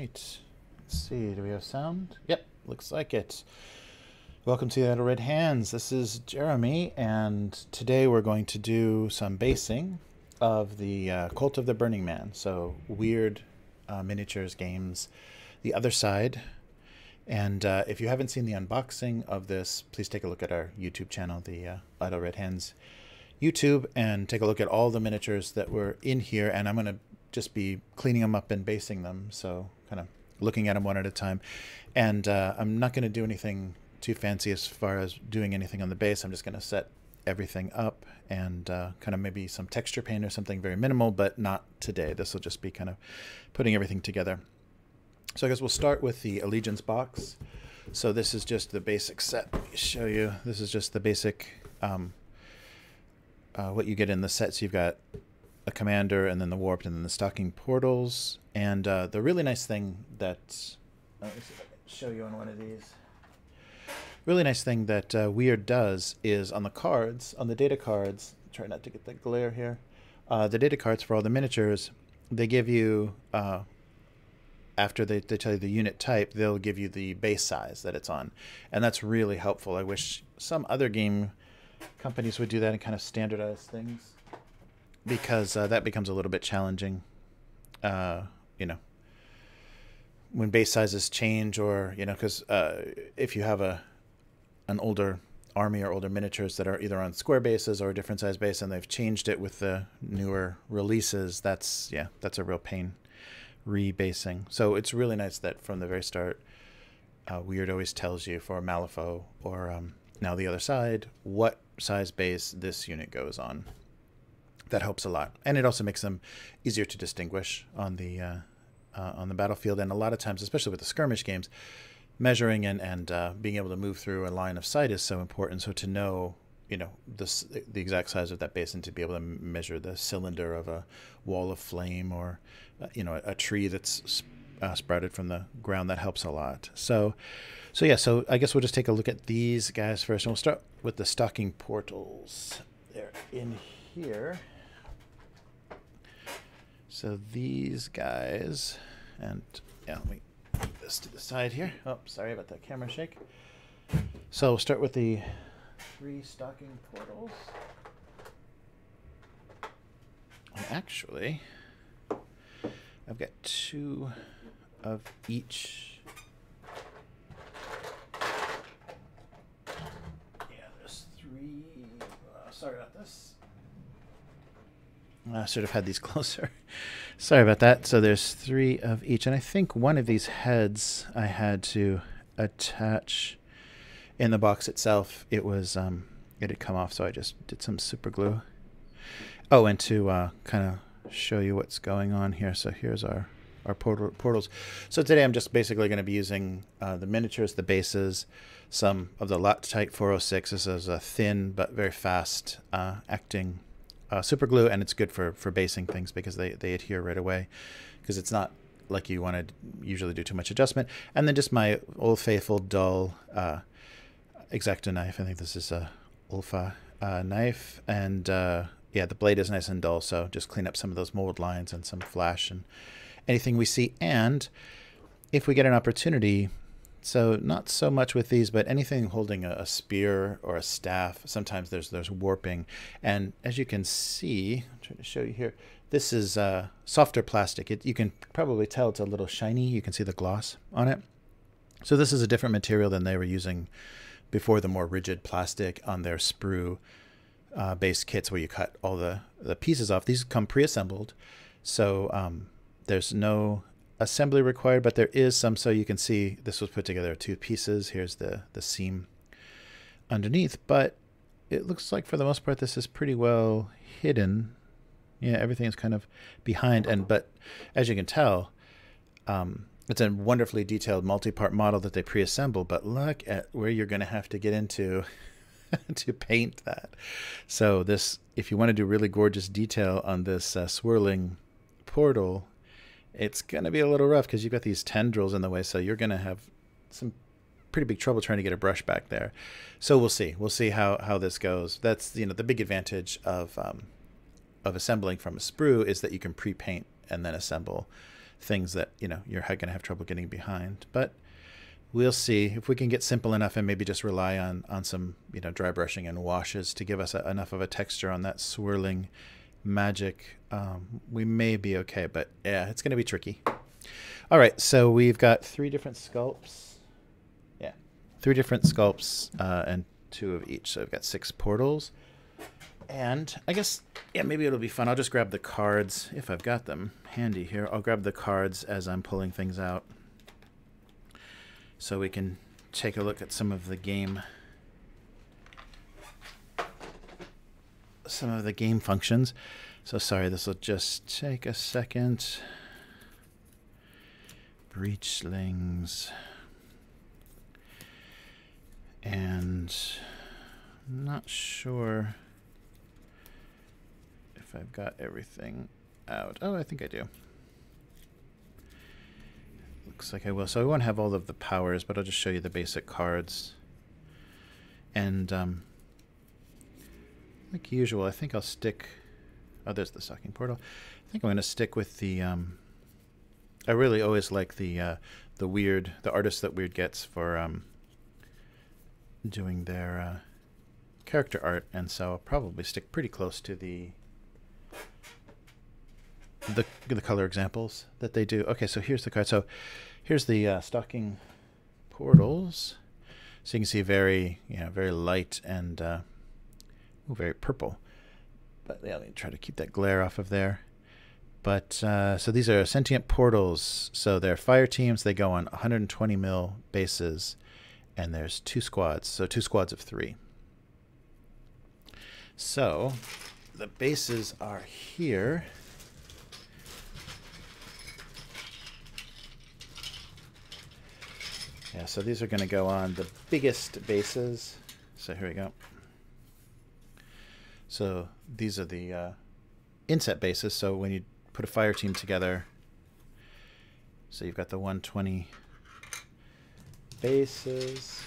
right. Let's see. Do we have sound? Yep, looks like it. Welcome to the Idle Red Hands. This is Jeremy, and today we're going to do some basing of the Cult of the Burning Man. So weird miniatures games. The other side. And if you haven't seen the unboxing of this, please take a look at our YouTube channel, the Idle Red Hands YouTube, and take a look at all the miniatures that were in here. And I'm going to just be cleaning them up and basing them, so kind of looking at them one at a time. And I'm not going to do anything too fancy as far as doing anything on the base. I'm just going to set everything up and kind of maybe some texture paint or something very minimal, but not today. This will just be kind of putting everything together. So I guess we'll start with the Allegiance box. So this is just the basic set. Let me show you. This is just the basic what you get in the set. So you've got a commander, and then the warped, and then the stocking portals. And the really nice thing that let me see if I can show you on one of these. Really nice thing that Weird does is on the cards, on the data cards. Try not to get the glare here. The data cards for all the miniatures, they give you after they tell you the unit type, they'll give you the base size that it's on. And that's really helpful. I wish some other game companies would do that and kind of standardize things, because that becomes a little bit challenging, you know, when base sizes change, or, you know, because if you have an older army or older miniatures that are either on square bases or a different size base, and they've changed it with the newer releases, that's a real pain rebasing. So it's really nice that from the very start, Weird always tells you for Malifaux or now the other side what size base this unit goes on. That helps a lot, and it also makes them easier to distinguish on the battlefield. And a lot of times, especially with the skirmish games, measuring and being able to move through a line of sight is so important. So to know, you know, the exact size of that base, and to be able to measure the cylinder of a wall of flame, or you know, a tree that's sprouted from the ground, that helps a lot. So yeah, so I guess we'll just take a look at these guys first, and we'll start with the stocking portals. They're in here. So these guys, and yeah, let me move this to the side here. Oh, sorry about that camera shake. So we'll start with the 3 stocking portals. And actually, I've got 2 of each. Yeah, there's 3. Sorry about this. I should have had these closer. Sorry about that. So there's 3 of each, and I think one of these heads I had to attach in the box itself. It was it had come off, so I just did some super glue. Oh, and to kind of show you what's going on here. So here's our portals. So today I'm just basically going to be using the miniatures, the bases, some of the Loctite 406. This is a thin but very fast acting super glue, and it's good for basing things because they adhere right away, because it's not like you want to usually do too much adjustment. And then just my old faithful dull X-Acto knife. I think this is a Ulfa knife, and yeah, the blade is nice and dull, so just clean up some of those mold lines and some flash and anything we see. And if we get an opportunity, so not so much with these, but anything holding a spear or a staff, sometimes there's warping. And as you can see, I'm trying to show you here, this is softer plastic. You can probably tell it's a little shiny. You can see the gloss on it. So this is a different material than they were using before, the more rigid plastic on their sprue based kits, where you cut all the pieces off. These come pre-assembled, so there's no assembly required, but there is some. So you can see this was put together 2 pieces. Here's the seam underneath, but it looks like for the most part this is pretty well hidden. Yeah, everything is kind of behind, but as you can tell, it's a wonderfully detailed multi-part model that they pre-assemble, but look at where you're going to have to get into to paint that. So this, if you want to do really gorgeous detail on this swirling portal, it's going to be a little rough because you've got these tendrils in the way, so you're going to have some pretty big trouble trying to get a brush back there. So we'll see. We'll see how this goes. That's, you know, the big advantage of assembling from a sprue is that you can pre-paint and then assemble things that, you know, you're going to have trouble getting behind. But we'll see if we can get simple enough and maybe just rely on some, you know, dry brushing and washes to give us enough of a texture on that swirling magic. We may be okay, but yeah, it's going to be tricky. All right, so we've got 3 different sculpts. Yeah, 3 different sculpts and 2 of each. So I've got 6 portals. And I guess, yeah, maybe it'll be fun. I'll just grab the cards, if I've got them handy here. I'll grab the cards as I'm pulling things out, so we can take a look at some of the game functions. So sorry, this will just take a second. Breachlings. And I'm not sure if I've got everything out. Oh, I think I do. Looks like I will. So I won't have all of the powers, but I'll just show you the basic cards. And like usual, I think I'll stick... Oh, there's the stocking portal. I think I'm going to stick with the... I really always like the artist that Weird gets for doing their character art, and so I'll probably stick pretty close to the color examples that they do. Okay, so here's the card. So here's the stocking portals. So you can see very light and very purple. But yeah, let me try to keep that glare off of there. But so these are sentient portals. So they're fire teams. They go on 120 mil bases, and there's 2 squads. So 2 squads of 3. So the bases are here. Yeah, so these are going to go on the biggest bases. So here we go. So these are the inset bases. So when you put a fire team together, so you've got the 120 bases.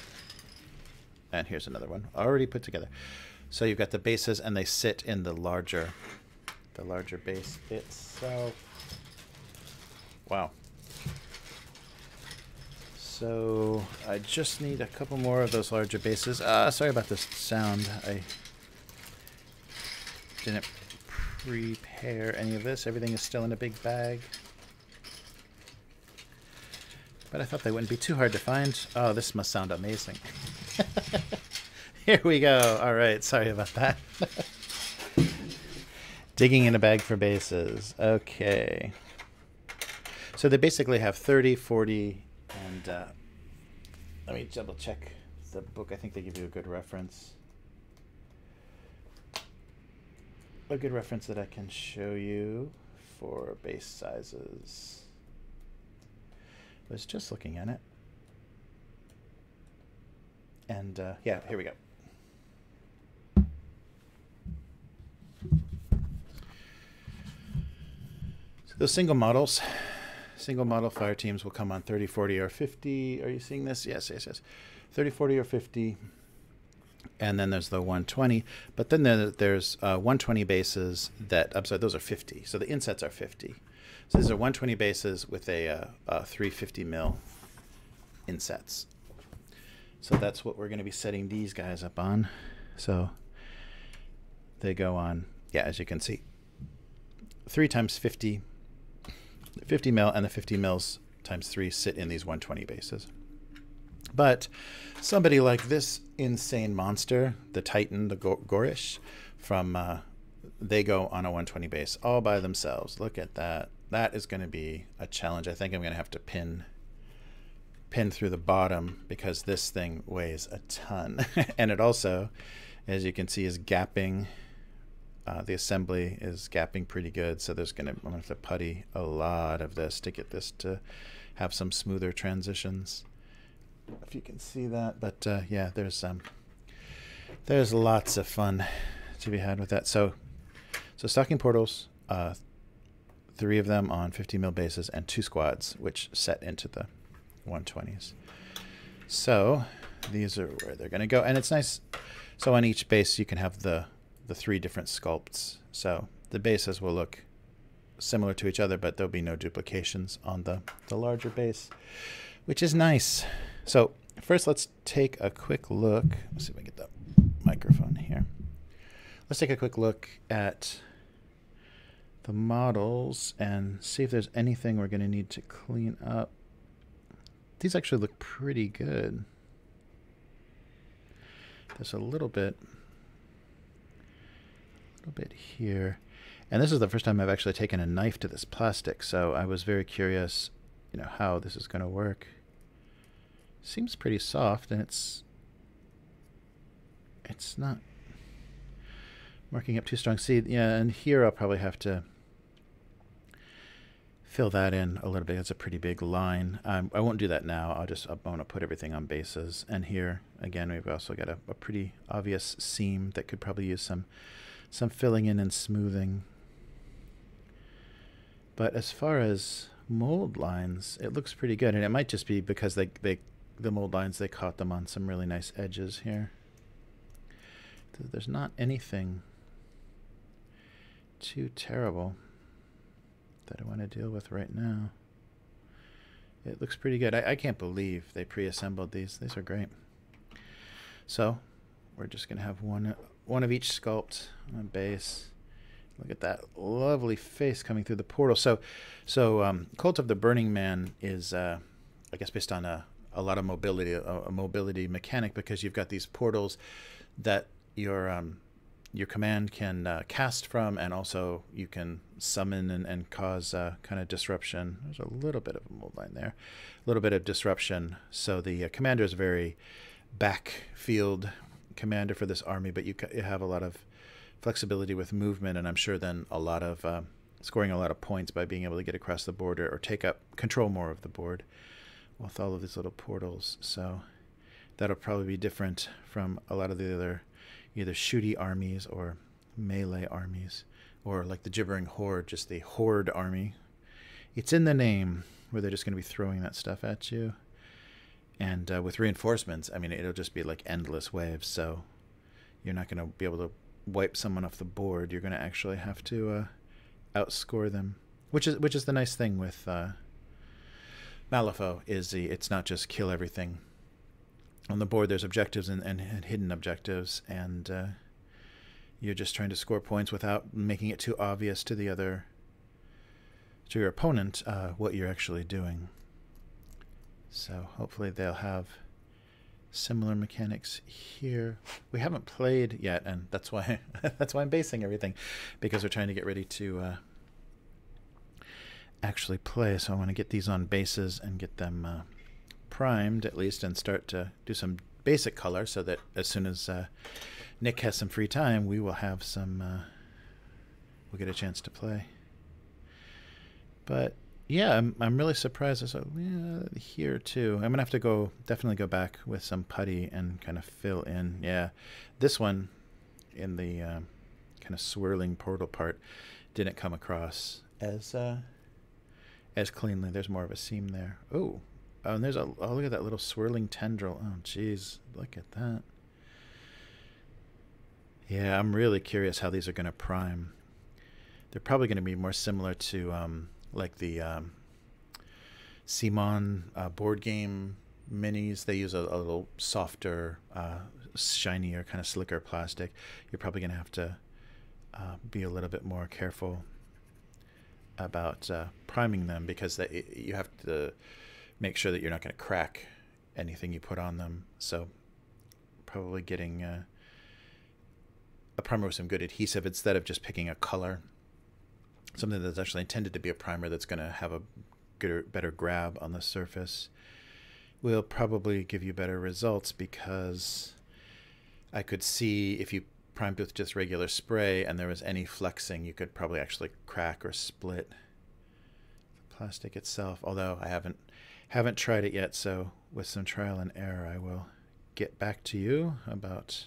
And here's another one already put together. So you've got the bases, and they sit in the larger base itself. Wow. So I just need a couple more of those larger bases. Sorry about this sound. I didn't prepare any of this. Everything is still in a big bag. But I thought they wouldn't be too hard to find. Oh, this must sound amazing. Here we go. All right. Sorry about that. Digging in a bag for bases. Okay. So they basically have 30, 40, and let me double check the book. I think they give you a good reference. A good reference that I can show you for base sizes. I was just looking at it. And yeah, here we go. So those single model fire teams will come on 30, 40, or 50. Are you seeing this? Yes, yes, yes. 30, 40, or 50. And then there's the 120. But then there's 120 bases that, I'm sorry, those are 50. So the insets are 50. So these are 120 bases with a 350 mil insets. So that's what we're going to be setting these guys up on. So they go on, yeah, as you can see, 3 times 50 mil, and the 50 mils times 3 sit in these 120 bases. But somebody like this insane monster, the Titan, the Gorish, from they go on a 120 base all by themselves. Look at that. That is going to be a challenge. I think I'm going to have to pin through the bottom because this thing weighs a ton. And it also, as you can see, is gapping. The assembly is gapping pretty good, so I'm going to have to putty a lot of this to get this to have some smoother transitions. If you can see that, but yeah, there's lots of fun to be had with that. So stocking portals, 3 of them on 50 mil bases, and 2 squads, which set into the 120s. So these are where they're going to go, and it's nice. So on each base, you can have the 3 different sculpts. So the bases will look similar to each other, but there'll be no duplications on the larger base, which is nice. So first, let's take a quick look. Let's see if I get the microphone here. Let's take a quick look at the models and see if there's anything we're going to need to clean up. These actually look pretty good. There's a little bit here. And this is the first time I've actually taken a knife to this plastic, so I was very curious, you know, how this is going to work. Seems pretty soft, and it's not marking up too strong. See, yeah, and here I'll probably have to fill that in a little bit. It's a pretty big line. I won't do that now. I want to put everything on bases. And here, again, we've also got a pretty obvious seam that could probably use some filling in and smoothing. But as far as mold lines, it looks pretty good. And it might just be because the mold lines, they caught them on some really nice edges here. There's not anything too terrible that I want to deal with right now. It looks pretty good. I can't believe they pre-assembled these. These are great. So we're just going to have one of each sculpt on base. Look at that lovely face coming through the portal. So Cult of the Burning Man is, I guess, based on a lot of mobility, a mobility mechanic, because you've got these portals that your command can cast from, and also you can summon and cause kind of disruption. There's a little bit of a mold line there, a little bit of disruption. So the commander is a very backfield commander for this army, but you have a lot of flexibility with movement, and I'm sure then a lot of scoring a lot of points by being able to get across the border or control more of the board with all of these little portals. So that'll probably be different from a lot of the other either shooty armies or melee armies, or like the Gibbering Horde, just the Horde army. It's in the name, where they're just going to be throwing that stuff at you. And with reinforcements, I mean, it'll just be like endless waves, so you're not going to be able to wipe someone off the board. You're going to actually have to outscore them, which is the nice thing with Malifaux, is it's not just kill everything on the board. There's objectives and hidden objectives, and you're just trying to score points without making it too obvious to your opponent what you're actually doing. So hopefully they'll have similar mechanics here. We haven't played yet, and that's why I'm basing everything, because we're trying to get ready to actually play. So I want to get these on bases and get them primed at least, and start to do some basic color, so that as soon as Nick has some free time, we will have some we'll get a chance to play. But yeah, I'm really surprised. So yeah, here too, I'm gonna have to definitely go back with some putty and kind of fill in. Yeah, this one in the kind of swirling portal part didn't come across as cleanly. There's more of a seam there. Oh, and there's look at that little swirling tendril. Oh, geez, look at that. Yeah, I'm really curious how these are going to prime. They're probably going to be more similar to like the CMON board game minis. They use a little softer, shinier, kind of slicker plastic. You're probably going to have to be a little bit more careful about priming them, because you have to make sure that you're not going to crack anything you put on them. So probably getting a primer with some good adhesive instead of just picking a color, something that's actually intended to be a primer that's going to have a better grab on the surface, will probably give you better results, because I could see if you primed with just regular spray and there was any flexing, you could probably actually crack or split the plastic itself. Although I haven't tried it yet, so with some trial and error I will get back to you about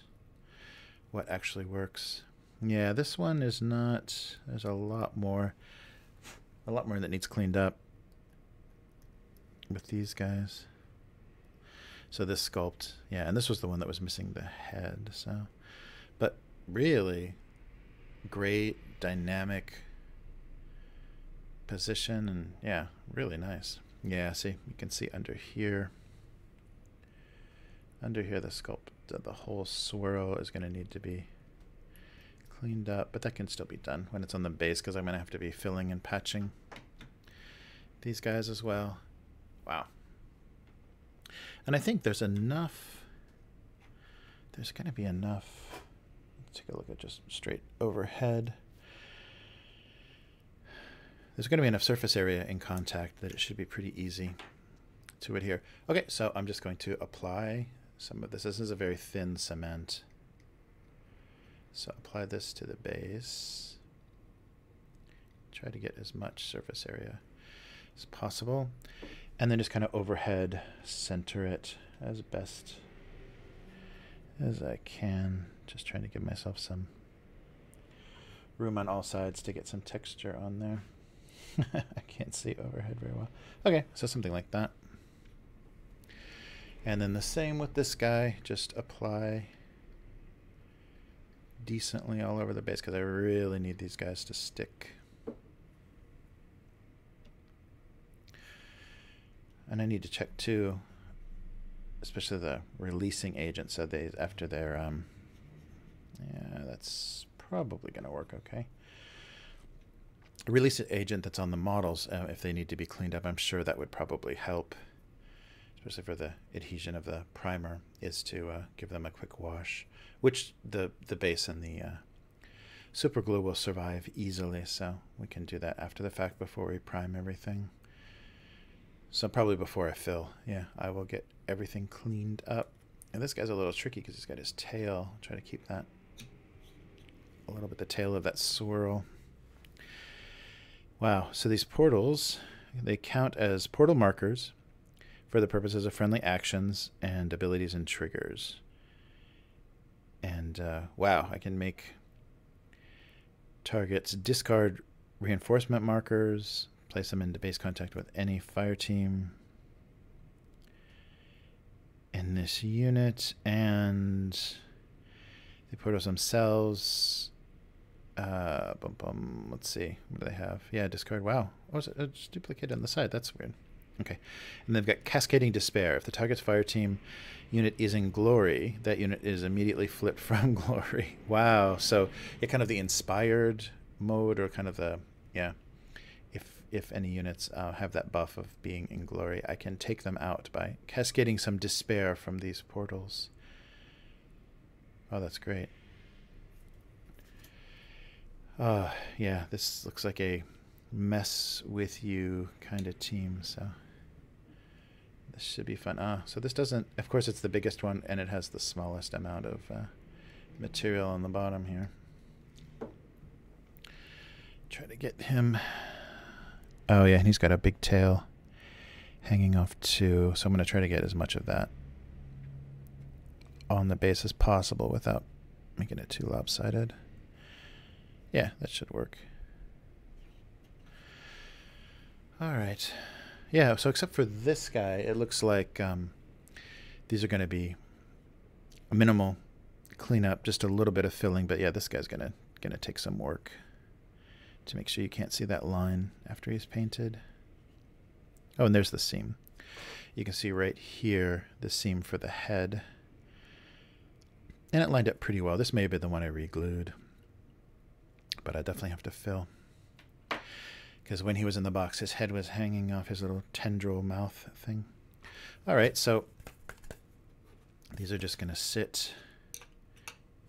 what actually works. Yeah, this one is not, there's a lot more that needs cleaned up with these guys. So this sculpt, yeah, and this was the one that was missing the head. So, but really great dynamic position, and yeah, really nice. Yeah, see, you can see under here. Under here, the sculpt, the whole swirl is going to need to be cleaned up, but that can still be done when it's on the base, because I'm going to have to be filling and patching these guys as well. Wow. And I think there's enough. There's going to be enough. Let's take a look at just straight overhead. There's going to be enough surface area in contact that it should be pretty easy to adhere. Okay, so I'm just going to apply some of this. This is a very thin cement. So apply this to the base. Try to get as much surface area as possible. And then just kind of overhead center it as best as I can. Just trying to give myself some room on all sides to get some texture on there. I can't see overhead very well. Okay, so something like that. And then the same with this guy. Just apply decently all over the base, because I really need these guys to stick. And I need to check too, especially the releasing agent, so they, after their yeah, that's probably going to work okay. A release agent that's on the models, if they need to be cleaned up, I'm sure that would probably help, especially for the adhesion of the primer, is to give them a quick wash, which the base and the super glue will survive easily, so we can do that after the fact before we prime everything. So probably before I fill, yeah, I will get everything cleaned up. And this guy's a little tricky because he's got his tail. I'll try to keep that a little bit, the tail of that swirl. Wow, so these portals, they count as portal markers for the purposes of friendly actions and abilities and triggers. And wow, I can make targets discard reinforcement markers, place them into base contact with any fire team in this unit, and the portals themselves. Let's see, what do they have? Yeah, discard. Wow, oh, it's duplicated on the side. That's weird. Okay, and they've got Cascading Despair. If the target's fire team unit is in glory, that unit is immediately flipped from glory. Wow, so yeah, kind of the inspired mode, or kind of the, yeah, if any units have that buff of being in glory, I can take them out by cascading some despair from these portals. Oh, that's great. Yeah, this looks like a mess with you kind of team, so this should be fun. So this doesn't, of course it's the biggest one, and it has the smallest amount of material on the bottom here. Try to get him. Oh yeah, and he's got a big tail hanging off too, so I'm going to try to get as much of that on the base as possible without making it too lopsided. Yeah, that should work. All right. Yeah, so except for this guy, it looks like these are going to be a minimal cleanup, just a little bit of filling, but yeah, this guy's gonna take some work to make sure you can't see that line after he's painted. Oh, and there's the seam. You can see right here the seam for the head. And it lined up pretty well. This may have been the one I re-glued, but I definitely have to fill, because when he was in the box, his head was hanging off his little tendril mouth thing. All right, so these are just going to sit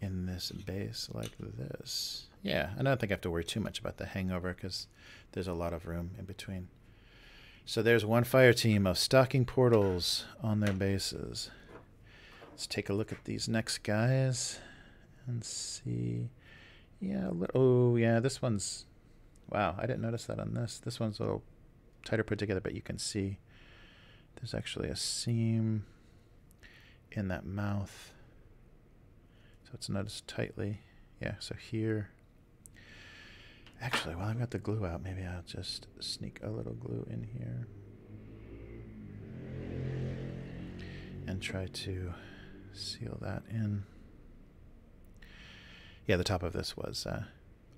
in this base like this. Yeah, I don't think I have to worry too much about the hangover, because there's a lot of room in between. So there's one fire team of stocking portals on their bases. Let's take a look at these next guys and see. Yeah, oh yeah, this one's, wow, I didn't notice that on this. This one's a little tighter put together, but you can see there's actually a seam in that mouth, so it's not as tightly. Yeah, so here, actually, while I've got the glue out, maybe I'll just sneak a little glue in here and try to seal that in. Yeah, the top of this was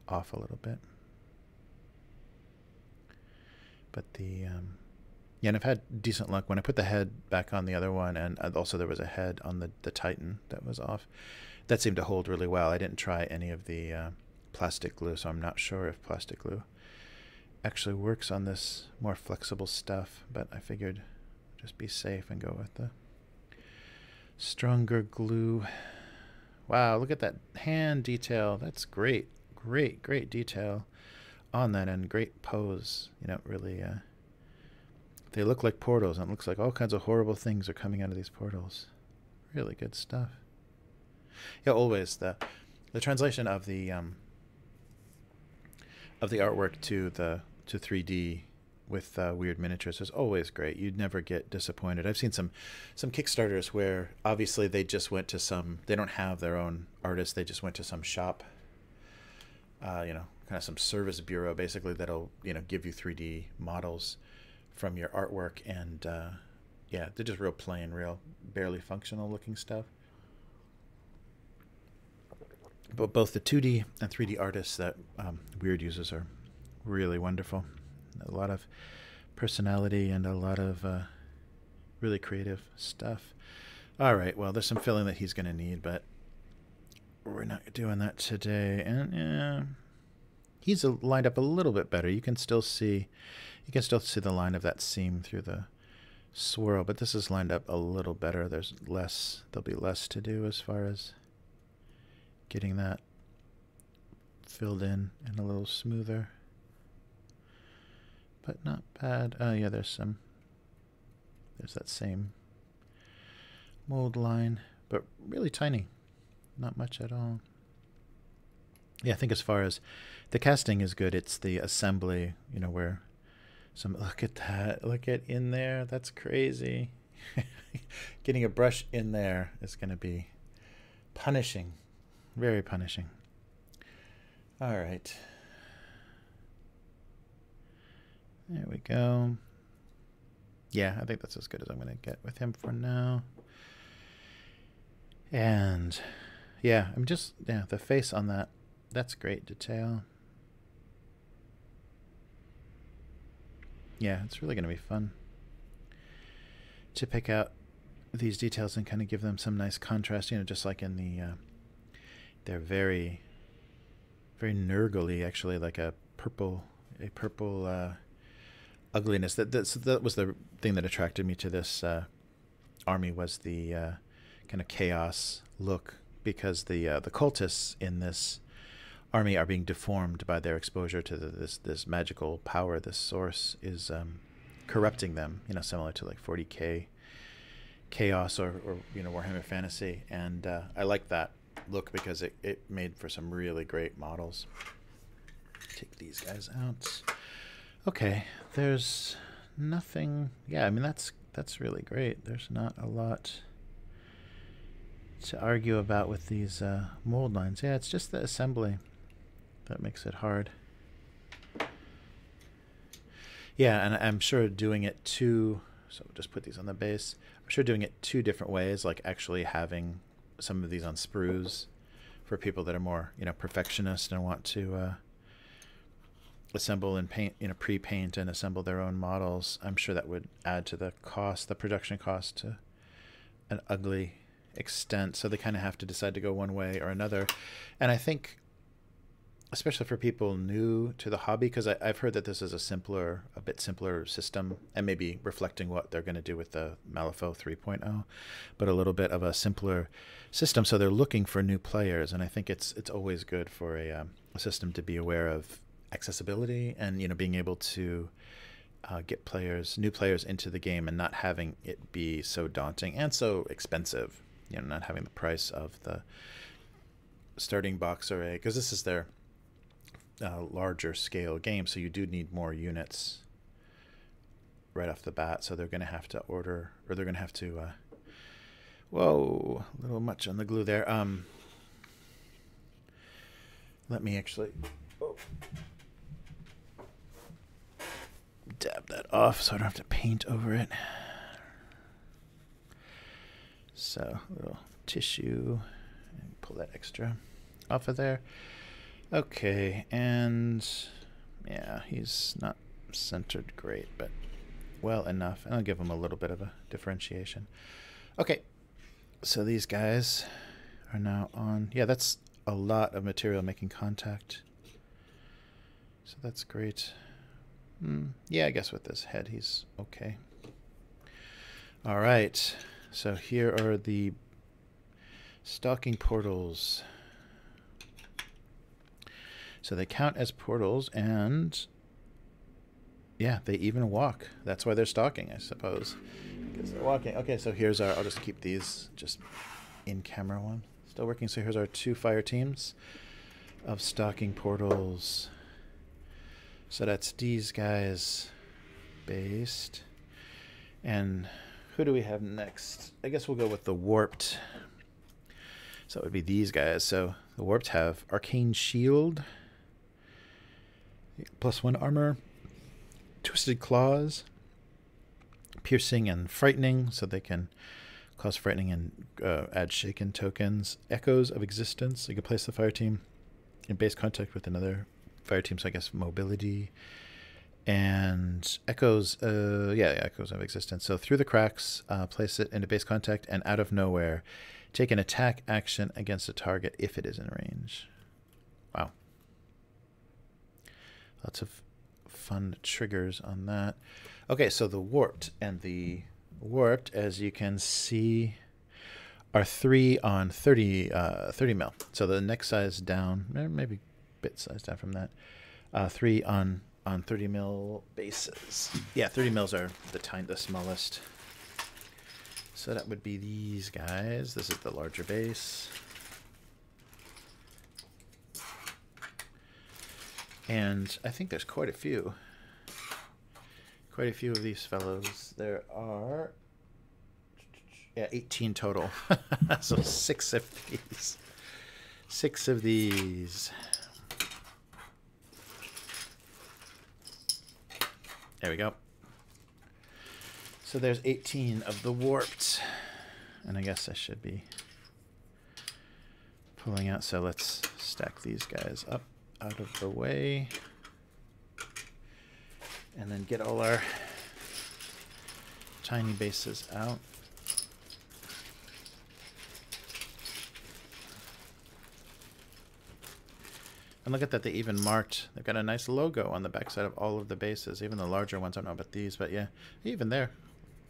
off a little bit. But the yeah, and I've had decent luck when I put the head back on the other one, and also there was a head on the Titan that was off. That seemed to hold really well. I didn't try any of the plastic glue, so I'm not sure if plastic glue actually works on this more flexible stuff, but I figured just be safe and go with the stronger glue. Wow, look at that hand detail. That's great. Great detail on that, and great pose. You know, really, they look like portals, and it looks like all kinds of horrible things are coming out of these portals. Really good stuff. Yeah, always the translation of the artwork to 3D with weird miniatures is always great. You'd never get disappointed. I've seen some Kickstarters where obviously they just went to some, they don't have their own artist, they just went to some shop, you know, kind of some service bureau basically that'll, you know, give you 3D models from your artwork, and yeah, they're just real plain, real barely functional looking stuff. But both the 2D and 3D artists that Weird uses are really wonderful. A lot of personality and a lot of really creative stuff. All right, well, there's some filling that he's going to need, but we're not doing that today. And he's lined up a little bit better. You can still see the line of that seam through the swirl, but this is lined up a little better. There'll be less to do as far as getting that filled in and a little smoother, but not bad. Yeah, there's that same mold line, but really tiny, not much at all. Yeah, I think as far as the casting is good, it's the assembly, you know, where look at that, look at in there, that's crazy. Getting a brush in there is going to be punishing. Very punishing. All right. There we go. Yeah, I think that's as good as I'm going to get with him for now. And yeah, the face on that, that's great detail. Yeah, it's really going to be fun to pick out these details and kind of give them some nice contrast, you know, just like in the they're very, very Nurgle-y, actually, like a purple ugliness. That was the thing that attracted me to this army, was the kind of chaos look, because the cultists in this army are being deformed by their exposure to this magical power. This source is corrupting them, you know, similar to like 40K chaos or you know, Warhammer Fantasy, and I like that look because it made for some really great models. Take these guys out. Okay, there's nothing. Yeah, I mean, that's really great. There's not a lot to argue about with these mold lines. Yeah, it's just the assembly that makes it hard. Yeah, and I'm sure doing it so just put these on the base. I'm sure doing it two different ways, like actually having some of these on sprues for people that are more, you know, perfectionist and want to assemble and paint, you know, pre-paint and assemble their own models. I'm sure that would add to the production cost to an ugly extent. So they kind of have to decide to go one way or another. And I think, especially for people new to the hobby, because I've heard that this is a bit simpler system, and maybe reflecting what they're going to do with the Malifaux 3.0, but a little bit of a simpler system. So they're looking for new players, and I think it's always good for a system to be aware of accessibility and, you know, being able to get new players into the game and not having it be so daunting and so expensive. You know, not having the price of the starting box array, because this is their larger scale game, so you do need more units right off the bat. So they're going to have to order, or they're going to have to whoa, a little much on the glue there. Let me actually dab that off so I don't have to paint over it. So a little tissue, and pull that extra off of there. Okay, and yeah, he's not centered great, but well enough. And I'll give them a little bit of a differentiation. Okay, so these guys are now on. Yeah, that's a lot of material making contact. So that's great. Yeah, I guess with this head, he's okay. All right, so here are the stalking portals. So they count as portals, and yeah, they even walk. That's why they're stalking, I suppose, because they're walking. Okay, so here's our, I'll just keep these just in camera one. Still working. So here's our 2 fire teams of stalking portals. So that's these guys based. And who do we have next? I guess we'll go with the warped. So it would be these guys. So the warped have arcane shield, +1 armor, twisted claws, piercing and frightening, so they can cause frightening and add shaken tokens. Echoes of existence, so you can place the fire team in base contact with another fire team, so I guess mobility. And echoes, echoes of existence. So through the cracks, place it into base contact, and out of nowhere, take an attack action against a target if it is in range. Wow. Lots of fun triggers on that. Okay, so the warped, and the warped, as you can see, are 3 on 30 mil. So the next size down, maybe a bit size down from that. 3 on 30 mil bases. Yeah, 30 mils are the smallest. So that would be these guys. This is the larger base. And I think there's quite a few. Quite a few of these fellows. There are 18 total. So 6 of these. 6 of these. There we go. So there's 18 of the warped. And I guess I should be pulling out. So let's stack these guys up out of the way. And then get all our tiny bases out. And look at that, they even marked, they've got a nice logo on the backside of all of the bases, even the larger ones. I don't know about these, but yeah, even there,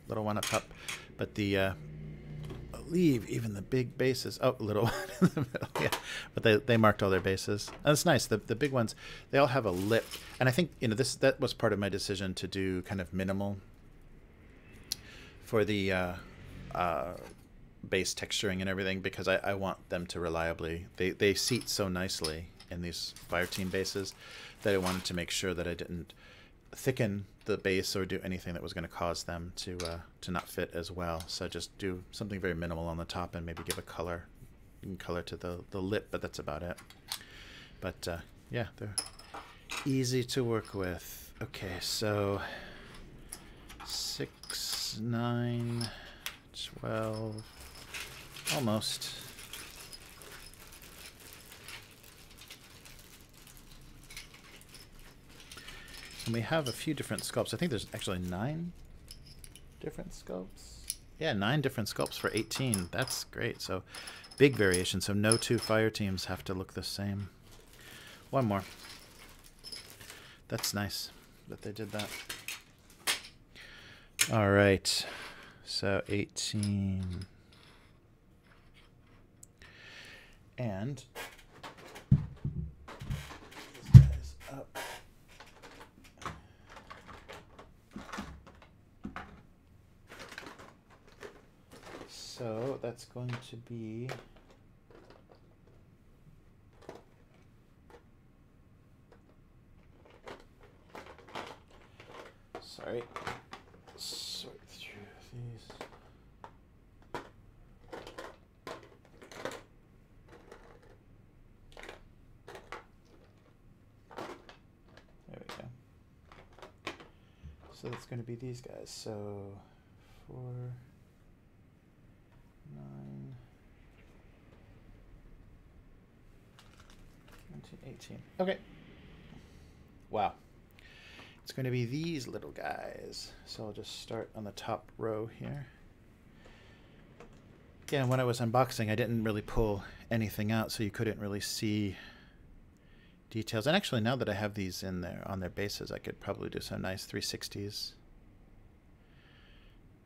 little one up top. But the, I believe even the big bases, oh, little one in the middle, yeah. But they marked all their bases. And it's nice, the big ones, they all have a lip. And I think, you know, that was part of my decision to do kind of minimal for the base texturing and everything, because I want them to reliably, they seat so nicely in these fire team bases that I wanted to make sure that I didn't thicken the base or do anything that was going to cause them to not fit as well. So just do something very minimal on the top and maybe give a color, to the lip, but that's about it. But yeah, they're easy to work with. Okay, so 6, 9, 12, almost. And we have a few different sculpts. I think there's actually 9 different sculpts. Yeah, 9 different sculpts for 18. That's great. So big variation. So no 2 fire teams have to look the same. One more. That's nice that they did that. All right. So 18. And this guy's up. So that's going to be sort through these. There we go. So that's going to be these guys. So 4, 9, 19, 18. Okay. Wow. it's going to be these little guys. So I'll just start on the top row here. Again, when I was unboxing, I didn't really pull anything out, so you couldn't really see details. And actually, now that I have these in there on their bases, I could probably do some nice 360s.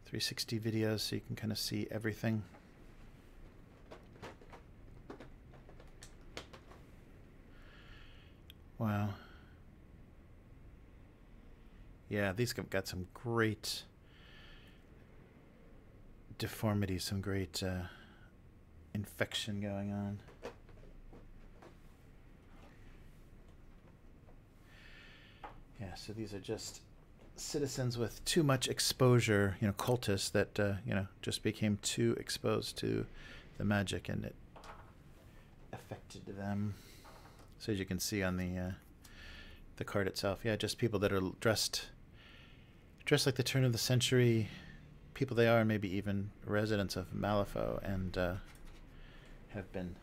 360 videos so you can kind of see everything. Wow. Yeah, these have got some great deformity, some great infection going on. Yeah, so these are just citizens with too much exposure, cultists that, just became too exposed to the magic and it affected them. So as you can see on the card itself, yeah, just people that are dressed like the turn of the century people they are, maybe even residents of Malifaux, and have been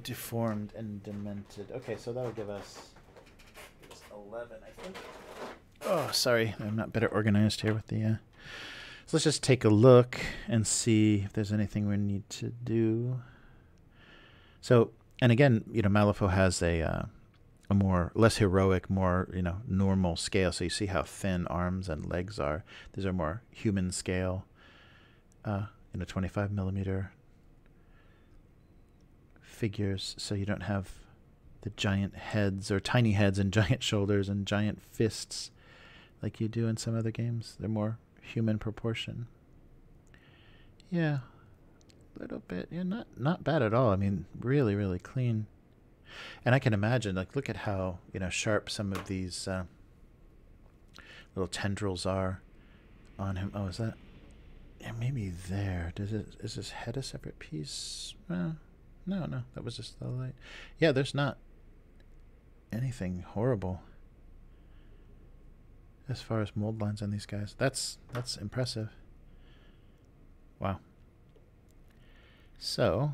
deformed and demented. Okay, so that'll give us 11, I think. Oh, sorry, I'm not better organized here with the... So let's just take a look and see if there's anything we need to do. So, and again, Malifaux has a more less heroic, more normal scale. So you see how thin arms and legs are. These are more human scale. 25 millimeter figures. So you don't have the giant heads or tiny heads and giant shoulders and giant fists like you do in some other games. They're more human proportion. Yeah, a little bit. Yeah, not bad at all. I mean, really, really clean. And I can imagine, like, look at how, sharp some of these little tendrils are on him. Oh, is that? Yeah, maybe there. Is his head a separate piece? No, that was just the light. Yeah, there's not anything horrible as far as mold lines on these guys. That's impressive. Wow. So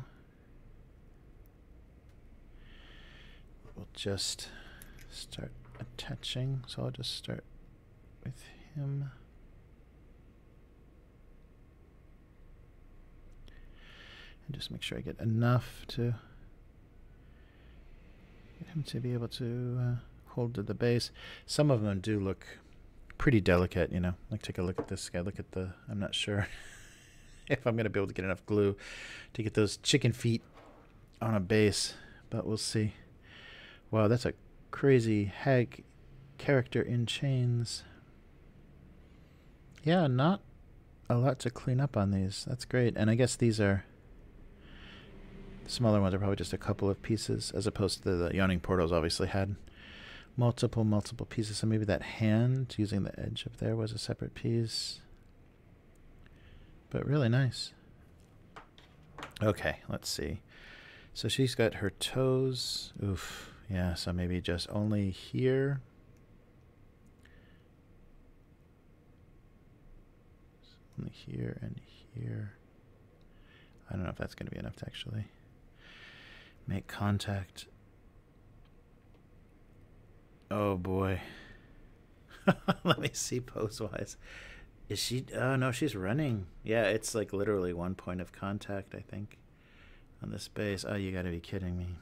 we'll just start attaching. So I'll just start with him. And just make sure I get enough to get him to be able to hold to the base. Some of them do look pretty delicate, Like, take a look at this guy. Look at the... I'm not sure if I'm going to be able to get enough glue to get those chicken feet on a base, but we'll see. Wow, that's a crazy hag character in chains. Yeah, not a lot to clean up on these. That's great. And I guess these are... The smaller ones are probably just a couple of pieces, as opposed to the Yawning Portals obviously had multiple pieces. So maybe that hand using the edge of there was a separate piece. But really nice. Okay, let's see. So she's got her toes. Oof. Yeah, so maybe just only here. Only here and here. I don't know if that's going to be enough to actually make contact. Oh boy. Let me see pose-wise. Is she... Oh, no, she's running. Yeah, it's like literally one point of contact, I think, on this base. Oh, you gotta be kidding me.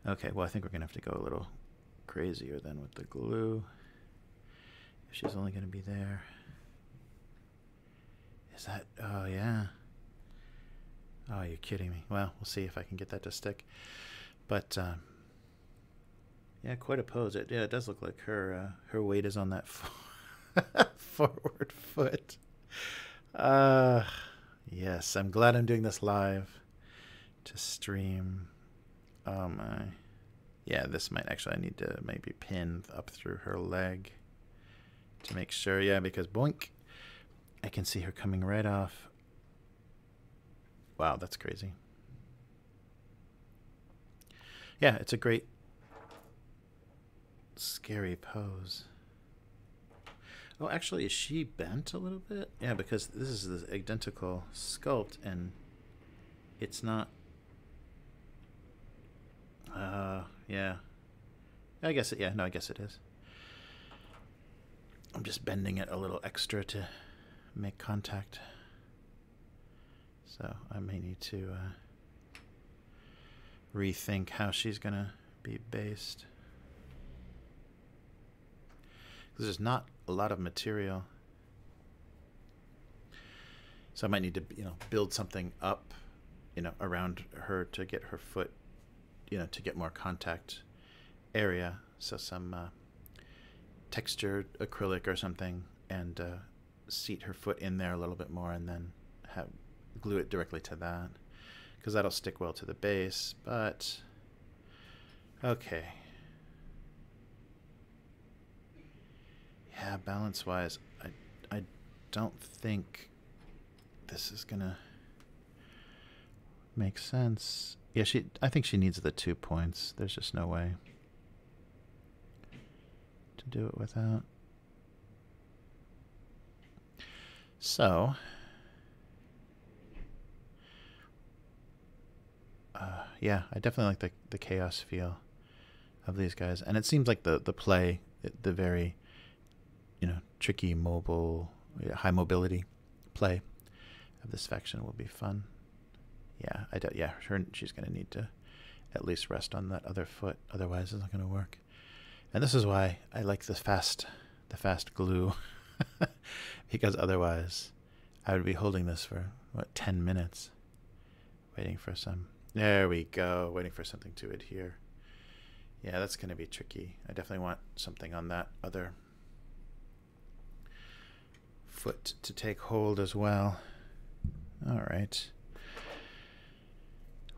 Okay, well, I think we're gonna have to go a little crazier then with the glue. If she's only gonna be there. Is that... Oh, yeah. Oh, you're kidding me. Well, we'll see if I can get that to stick. But, yeah, quite a pose. It does look like her weight is on that forward foot. Yes, I'm glad I'm doing this live to stream. Oh my. Yeah, this might actually, I need to maybe pin up through her leg to make sure. Yeah, because boink, I can see her coming right off. Wow, that's crazy. Yeah, it's a great scary pose. Oh, actually, is she bent a little bit? Yeah, because this is the identical sculpt, and it's not... yeah. I guess it, yeah, no, I guess it is. I'm just bending it a little extra to make contact. So I may need to rethink how she's going to be based. There's not a lot of material. So I might need to, build something up, around her to get her foot, to get more contact area. So some textured acrylic or something, and seat her foot in there a little bit more, and then glue it directly to that, because that'll stick well to the base. But okay, yeah, balance wise, I don't think this is gonna make sense. Yeah, I think she needs the 2 points. There's just no way to do it without. So yeah, I definitely like the chaos feel of these guys, and it seems like the play, the very tricky mobile, high mobility play of this faction will be fun. Yeah, she's going to need to at least rest on that other foot, otherwise it's not going to work. And this is why I like the fast glue, because otherwise I would be holding this for 10 minutes waiting for some. There we go, waiting for something to adhere. Yeah, that's going to be tricky. I definitely want something on that other foot to take hold as well. All right.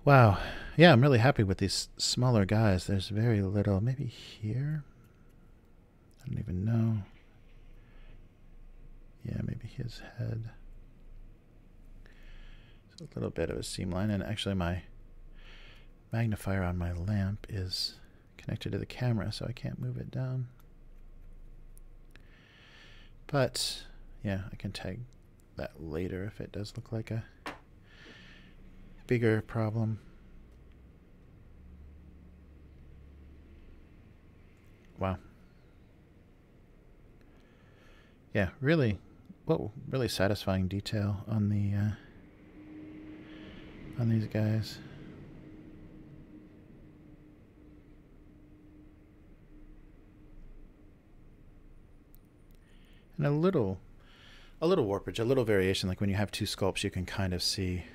Wow. Yeah, I'm really happy with these smaller guys. There's very little. Maybe here? I don't even know. Yeah, maybe his head. There's a little bit of a seam line, and actually my magnifier on my lamp is connected to the camera, so I can't move it down. But yeah, I can tag that later if it does look like a bigger problem. Wow. Yeah, really, really satisfying detail on the on these guys. And a little warpage, a little variation. Like when you have two sculpts, you can kind of see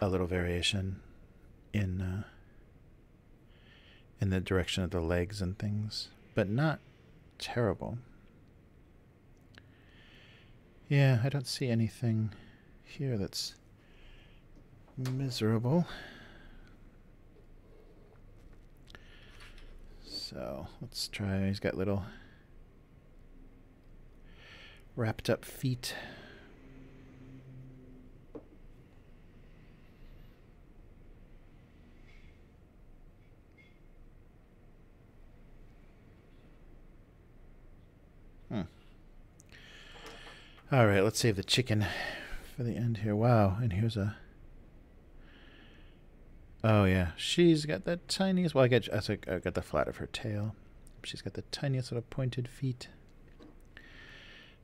a little variation in the direction of the legs and things, but not terrible. Yeah, I don't see anything here that's miserable. So let's try. He's got little wrapped up feet. All right, let's save the chicken for the end here. Wow, and here's a... Oh yeah, she's got the tiniest... Well, I got the flat of her tail. She's got the tiniest little pointed feet.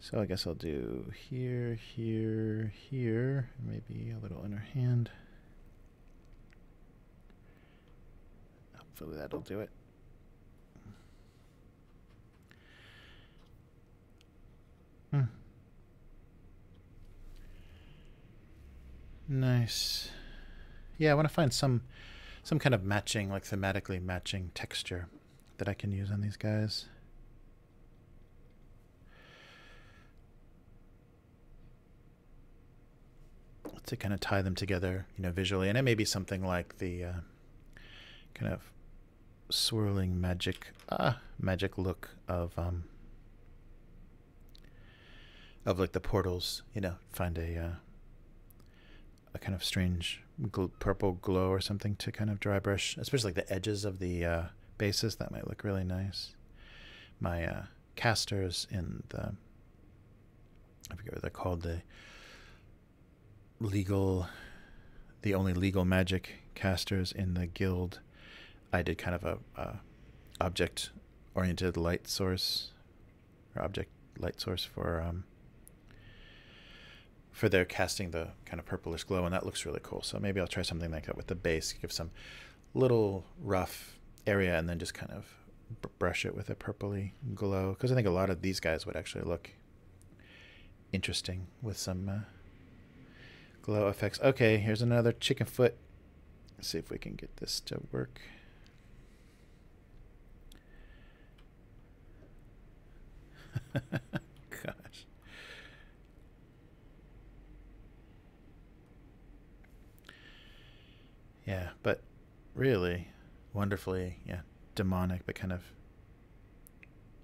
So I guess I'll do here, here, here. Maybe a little in her hand. Hopefully that'll do it. Nice. Yeah, I want to find some kind of matching, like thematically matching texture that I can use on these guys. To kind of tie them together, visually. And it may be something like the kind of swirling magic look of like the portals, find a kind of strange purple glow or something to kind of dry brush, especially like the edges of the bases. That might look really nice. My casters in the, I forget what they're called, the only legal magic casters in the guild, I did kind of a object-oriented light source, or object light source for their casting the kind of purplish glow, and that looks really cool. So maybe I'll try something like that with the base, give some little rough area, and then just kind of brush it with a purpley glow, because I think a lot of these guys would actually look interesting with some glow effects. Okay, here's another chicken foot. Let's see if we can get this to work. Gosh. Yeah, but really wonderfully, yeah, demonic, but kind of,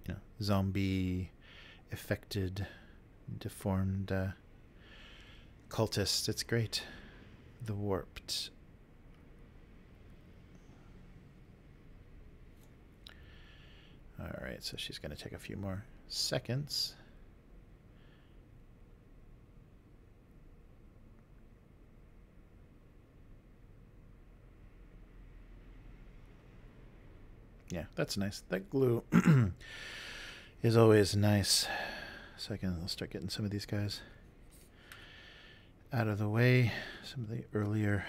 you know, zombie affected, deformed cultist. It's great. The Warped. All right, so she's going to take a few more seconds. Yeah, that's nice. That glue is always nice. So I'll start getting some of these guys out of the way. Some of the earlier.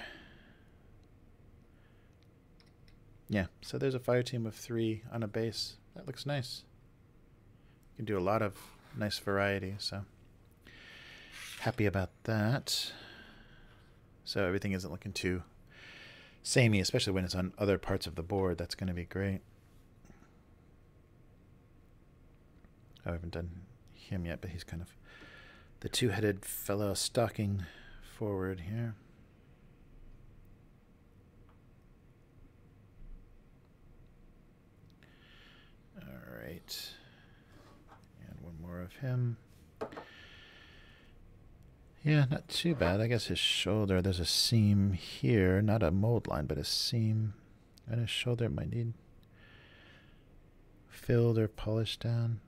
Yeah, so there's a fire team of 3 on a base. That looks nice. You can do a lot of nice variety, so happy about that. So everything isn't looking too samey, especially when it's on other parts of the board. That's going to be great. I haven't done him yet, but he's kind of the two-headed fellow stalking forward here. All right. And one more of him. Yeah, not too bad. I guess his shoulder, there's a seam here. Not a mold line, but a seam. And his shoulder might need filled or polished down.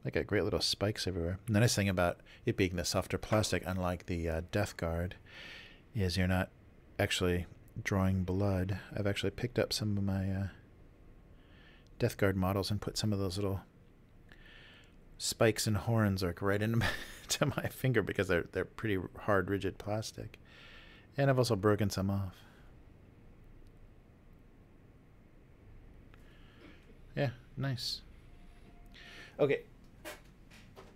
I got great little spikes everywhere. And the nice thing about it being the softer plastic, unlike the Death Guard, is you're not actually drawing blood. I've actually picked up some of my Death Guard models and put some of those little spikes and horns like right into to my finger, because they're pretty hard, rigid plastic. And I've also broken some off. Yeah, nice. Okay.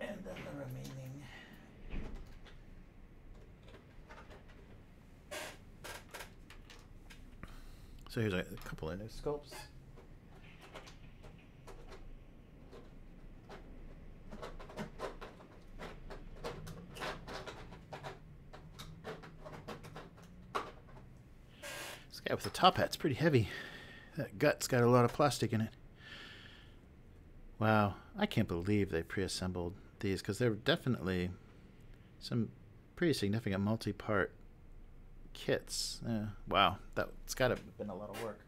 And then the remaining. So here's a couple of new sculpts. This guy with the top hat's pretty heavy. That gut's got a lot of plastic in it. Wow, I can't believe they pre-assembled these, because they're definitely some pretty significant multi-part kits. Wow, that's got to have been a lot of work.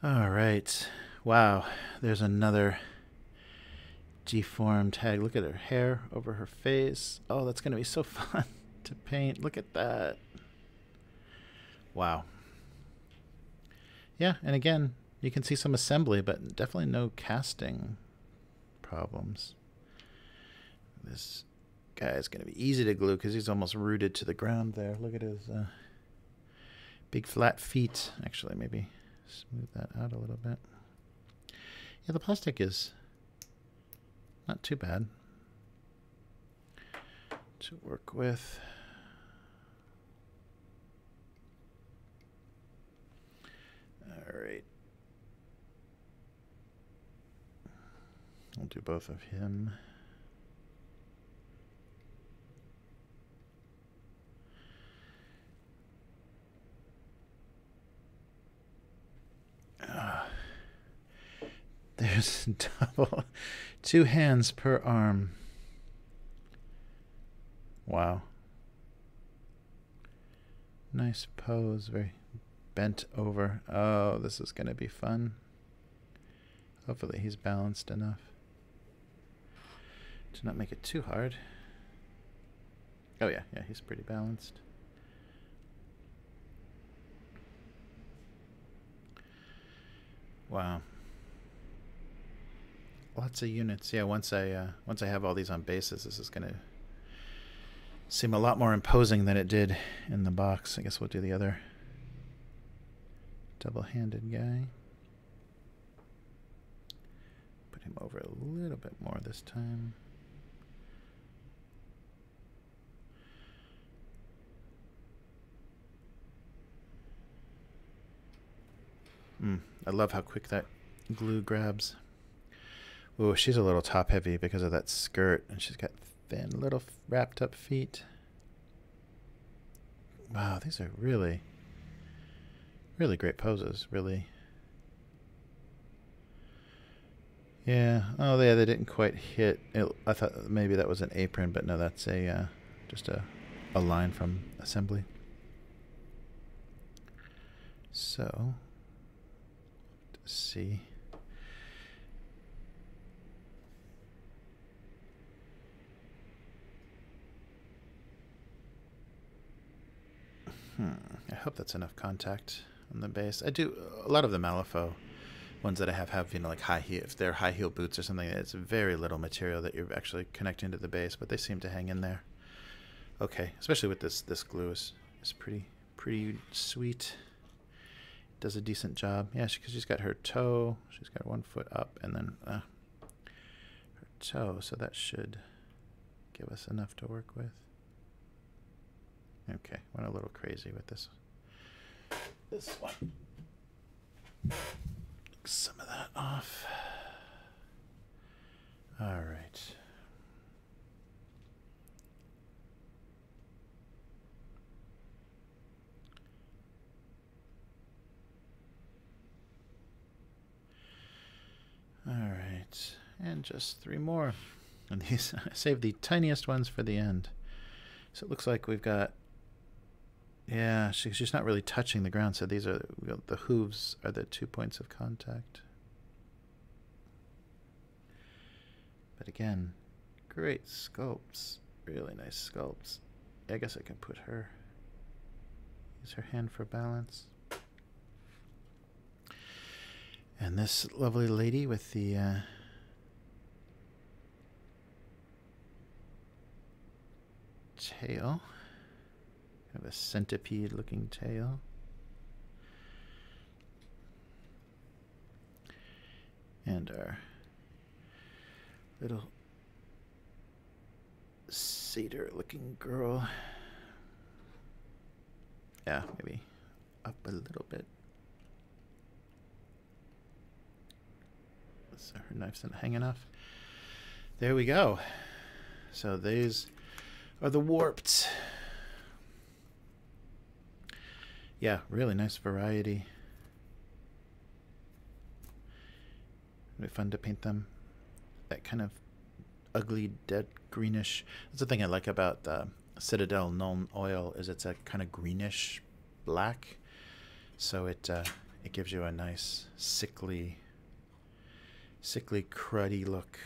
All right. Wow, there's another deformed head. Look at her hair over her face. Oh, that's going to be so fun to paint. Look at that. Wow. Yeah, and again, you can see some assembly, but definitely no casting problems. This guy is going to be easy to glue because he's almost rooted to the ground there. Look at his big flat feet. Actually, maybe smooth that out a little bit. Yeah, the plastic is not too bad to work with. All right. I'll do both of him. There's double, 2 hands per arm. Wow. Nice pose, very bent over. Oh, this is going to be fun. Hopefully he's balanced enough to not make it too hard. Oh yeah, he's pretty balanced. Wow. Lots of units. Yeah, once I have all these on bases, this is gonna seem a lot more imposing than it did in the box. I guess we'll do the other double-handed guy. Put him over a little bit more this time. I love how quick that glue grabs. Ooh, she's a little top heavy because of that skirt, and she's got thin little wrapped up feet. Wow, these are really, really great poses, really. Yeah, oh yeah, they didn't quite hit. I thought maybe that was an apron, but no, that's a just a line from assembly. So, let's see. I hope that's enough contact on the base. I do a lot of the Malifaux ones that I have, you know, like high heel. If they're high heel boots or something, it's very little material that you're actually connecting to the base, but they seem to hang in there. Okay, especially with this glue is pretty sweet. Does a decent job. Yeah, because she's got her toe. She's got 1 foot up, and then her toe. So that should give us enough to work with. Okay, went a little crazy with this one. Some of that off. All right. All right, and just 3 more. And these, I saved the tiniest ones for the end. So it looks like we've got, yeah, she's not really touching the ground. So these are, the hooves are the 2 points of contact. But again, great sculpts, really nice sculpts. I guess I can put her, use her hand for balance. And this lovely lady with the tail, kind of a centipede looking tail. And our little satyr looking girl. Yeah, maybe up a little bit. So her knife's not hanging off. There we go. So these are the warped. Yeah, really nice variety. It'll be fun to paint them. That kind of ugly, dead greenish. That's the thing I like about the Citadel Nuln Oil is it's a kind of greenish black. So it gives you a nice sickly, cruddy look.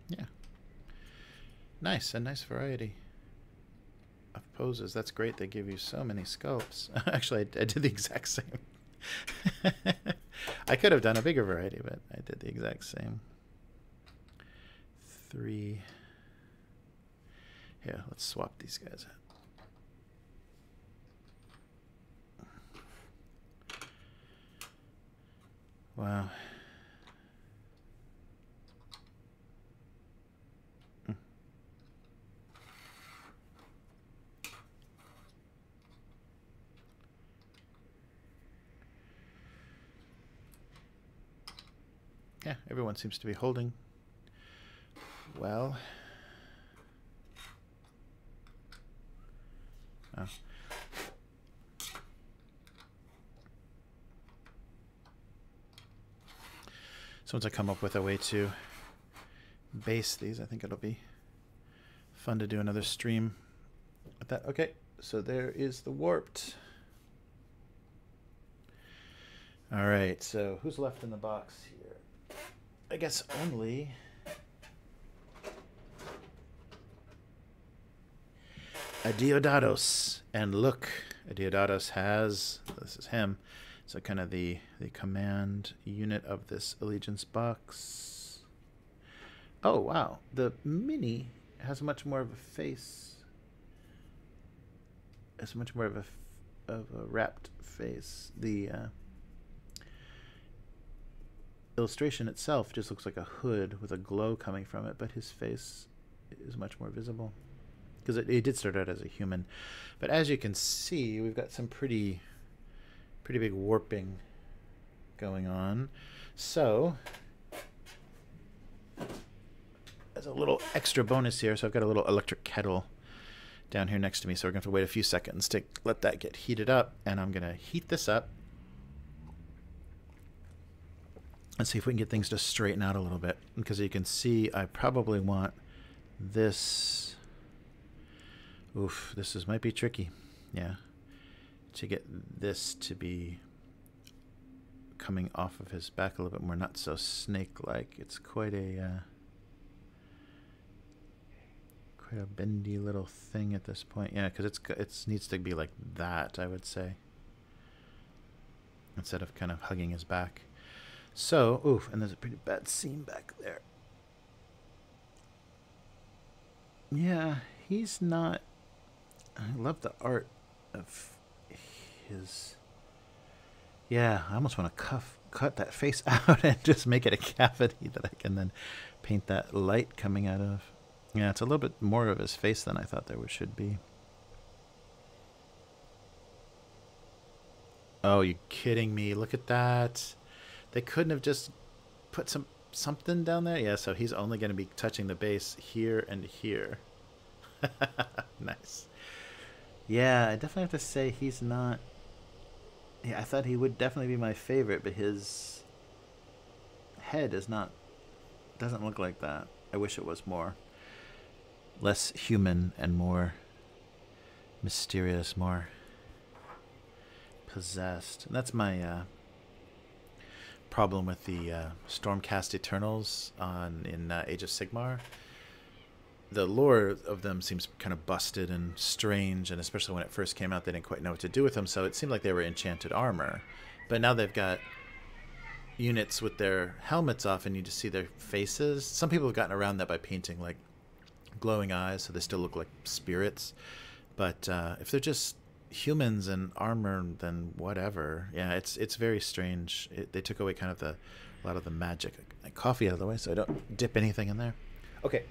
Yeah. Nice, a nice variety of poses. That's great. They give you so many sculpts. Actually, I did the exact same. I could have done a bigger variety, but I did the exact same. 3. Here, let's swap these guys out. Wow. Yeah, everyone seems to be holding well. Oh. So once I come up with a way to base these, I think it'll be fun to do another stream with that. Okay, so there is the warped. All right, so who's left in the box here? I guess only Deodatos. And look Deodatus has, this is him, so kind of the command unit of this Allegiance box. Oh, wow. The Mini has much more of a face. It's much more of a wrapped face. The illustration itself just looks like a hood with a glow coming from it, but his face is much more visible. Because it did start out as a human. But as you can see, we've got some pretty big warping going on. So, as a little extra bonus here, so I've got a little electric kettle down here next to me, so we're going to have to wait a few seconds to let that get heated up, and I'm going to heat this up. Let's see if we can get things to straighten out a little bit, because you can see I probably want this... Oof, might be tricky. Yeah. To get this to be coming off of his back a little bit more, not so snake-like. It's quite a bendy little thing at this point. Yeah, because it needs to be like that, I would say, instead of kind of hugging his back. So, oof, and there's a pretty bad seam back there. Yeah, he's not... I love the art of his... Yeah, I almost want to cut that face out and just make it a cavity that I can then paint that light coming out of. Yeah, it's a little bit more of his face than I thought there should be. Oh, you kidding me? Look at that. They couldn't have just put something down there? Yeah, so he's only going to be touching the base here and here. Nice. Yeah, I definitely have to say he's not... Yeah, I thought he would definitely be my favorite, but his head is not... doesn't look like that. I wish it was more... less human and more mysterious, more possessed. And that's my problem with the Stormcast Eternals in Age of Sigmar. The lore of them seems kind of busted and strange, and especially when it first came out, they didn't quite know what to do with them, so it seemed like they were enchanted armor. But now they've got units with their helmets off, and you just see their faces. Some people have gotten around that by painting, like, glowing eyes, so they still look like spirits. But if they're just humans and armor, then whatever. Yeah, it's very strange. They took away kind of a lot of the magic. Like coffee out of the way, so I don't dip anything in there. Okay.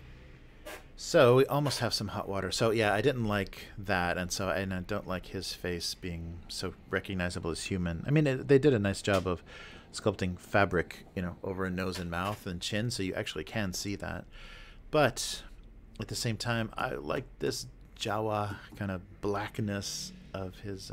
So we almost have some hot water. So yeah, I didn't like that, and I don't like his face being so recognizable as human. I mean, they did a nice job of sculpting fabric, over a nose and mouth and chin, so you actually can see that. But at the same time, I like this Jawa kind of blackness of his...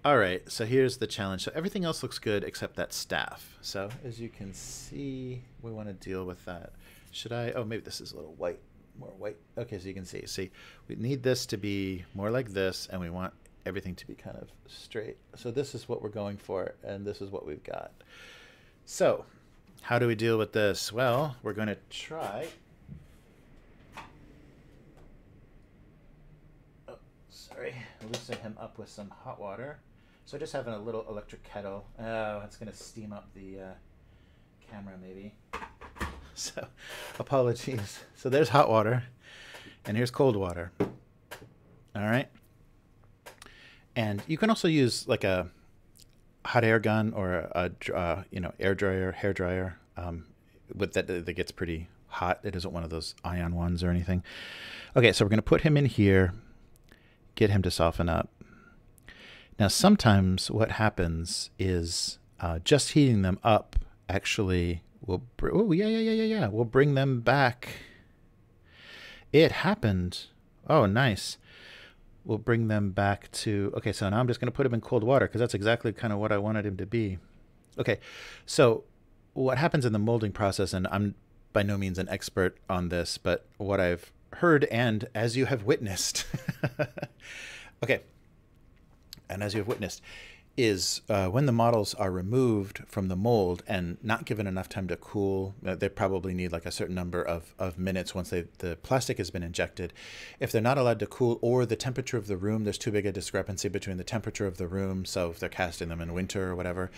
All right, so here's the challenge. So everything else looks good except that staff. So as you can see, we want to deal with that. Should I... Oh, maybe this is a little white. More white. Okay, so you can see. See, we need this to be more like this, and we want everything to be kind of straight. So this is what we're going for, and this is what we've got. So how do we deal with this? Well, we're going to try... Oh, sorry. Loosen him up with some hot water. So just having a little electric kettle. Oh, it's going to steam up the camera maybe. So, apologies. So there's hot water, and here's cold water. All right. And you can also use like a hot air gun or a air dryer, hair dryer. With that gets pretty hot. It isn't one of those ion ones or anything. Okay, so we're going to put him in here, get him to soften up. Now, sometimes what happens is just heating them up actually will... We'll bring them back. It happened. Oh, nice. We'll bring them back to... Okay, so now I'm just going to put him in cold water because that's exactly kind of what I wanted him to be. Okay, so what happens in the molding process, and I'm by no means an expert on this, but what I've heard and as you have witnessed... Okay, and as you have witnessed, is when the models are removed from the mold and not given enough time to cool. They probably need like a certain number of minutes once the plastic has been injected. If they're not allowed to cool, or the temperature of the room, there's too big a discrepancy between the temperature of the room, so if they're casting them in winter or whatever,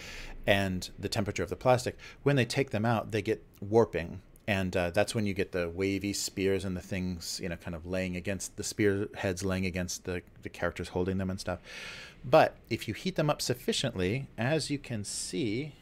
and the temperature of the plastic, when they take them out, they get warping. And that's when you get the wavy spears and the things, you know, kind of laying against the spear heads, laying against the characters holding them and stuff. But if you heat them up sufficiently, as you can see,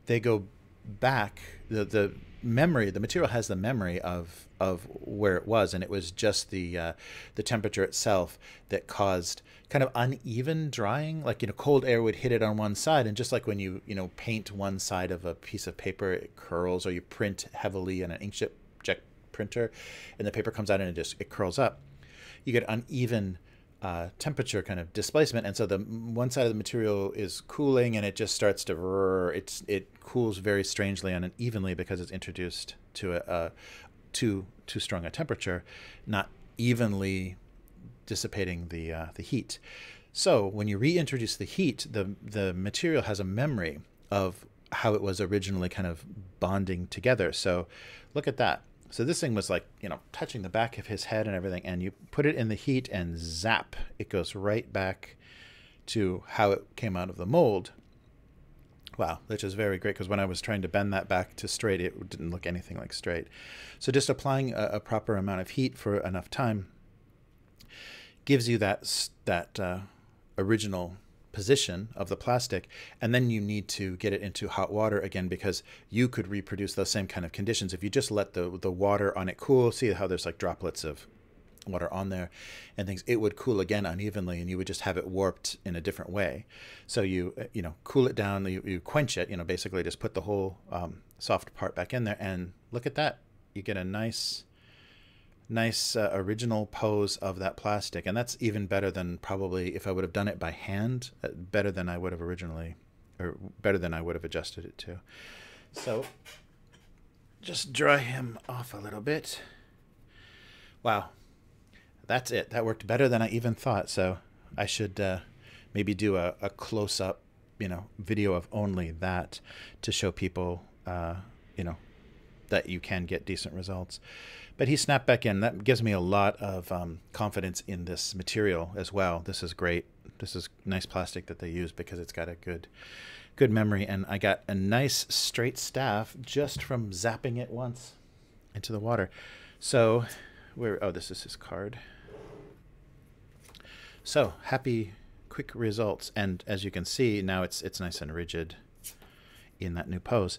they go back. The memory, the material has the memory of where it was, and it was just the temperature itself that caused kind of uneven drying. Like, you know, cold air would hit it on one side, and just like when you paint one side of a piece of paper, it curls, or you print heavily in an inkjet printer, and the paper comes out and it curls up. You get uneven temperature kind of displacement, and so the one side of the material is cooling, and it just starts to it cools very strangely and unevenly because it's introduced to a too strong a temperature, not evenly dissipating the heat. So when you reintroduce the heat, the material has a memory of how it was originally kind of bonding together. So look at that. So this thing was like, you know, touching the back of his head and everything, and you put it in the heat and zap, it goes right back to how it came out of the mold. Wow, which is very great, because when I was trying to bend that back to straight, it didn't look anything like straight. So just applying a proper amount of heat for enough time gives you that original position of the plastic, and then you need to get it into hot water again, because you could reproduce those same kind of conditions if you just let the water on it cool. See how there's like droplets of water on there and things. It would cool again unevenly, and you would just have it warped in a different way. So you cool it down, you quench it, basically just put the whole soft part back in there, and look at that. You get a nice original pose of that plastic, and that's even better than probably if I would have done it by hand, better than I would have originally, or better than I would have adjusted it to. So just dry him off a little bit. Wow, that's it. That worked better than I even thought. So I should maybe do a close-up video of only that to show people that you can get decent results. But he snapped back in. That gives me a lot of confidence in this material as well. This is great. This is nice plastic that they use because it's got a good memory. And I got a nice straight staff just from zapping it once into the water. So, this is his card. So, happy, quick results. And as you can see, now it's nice and rigid in that new pose.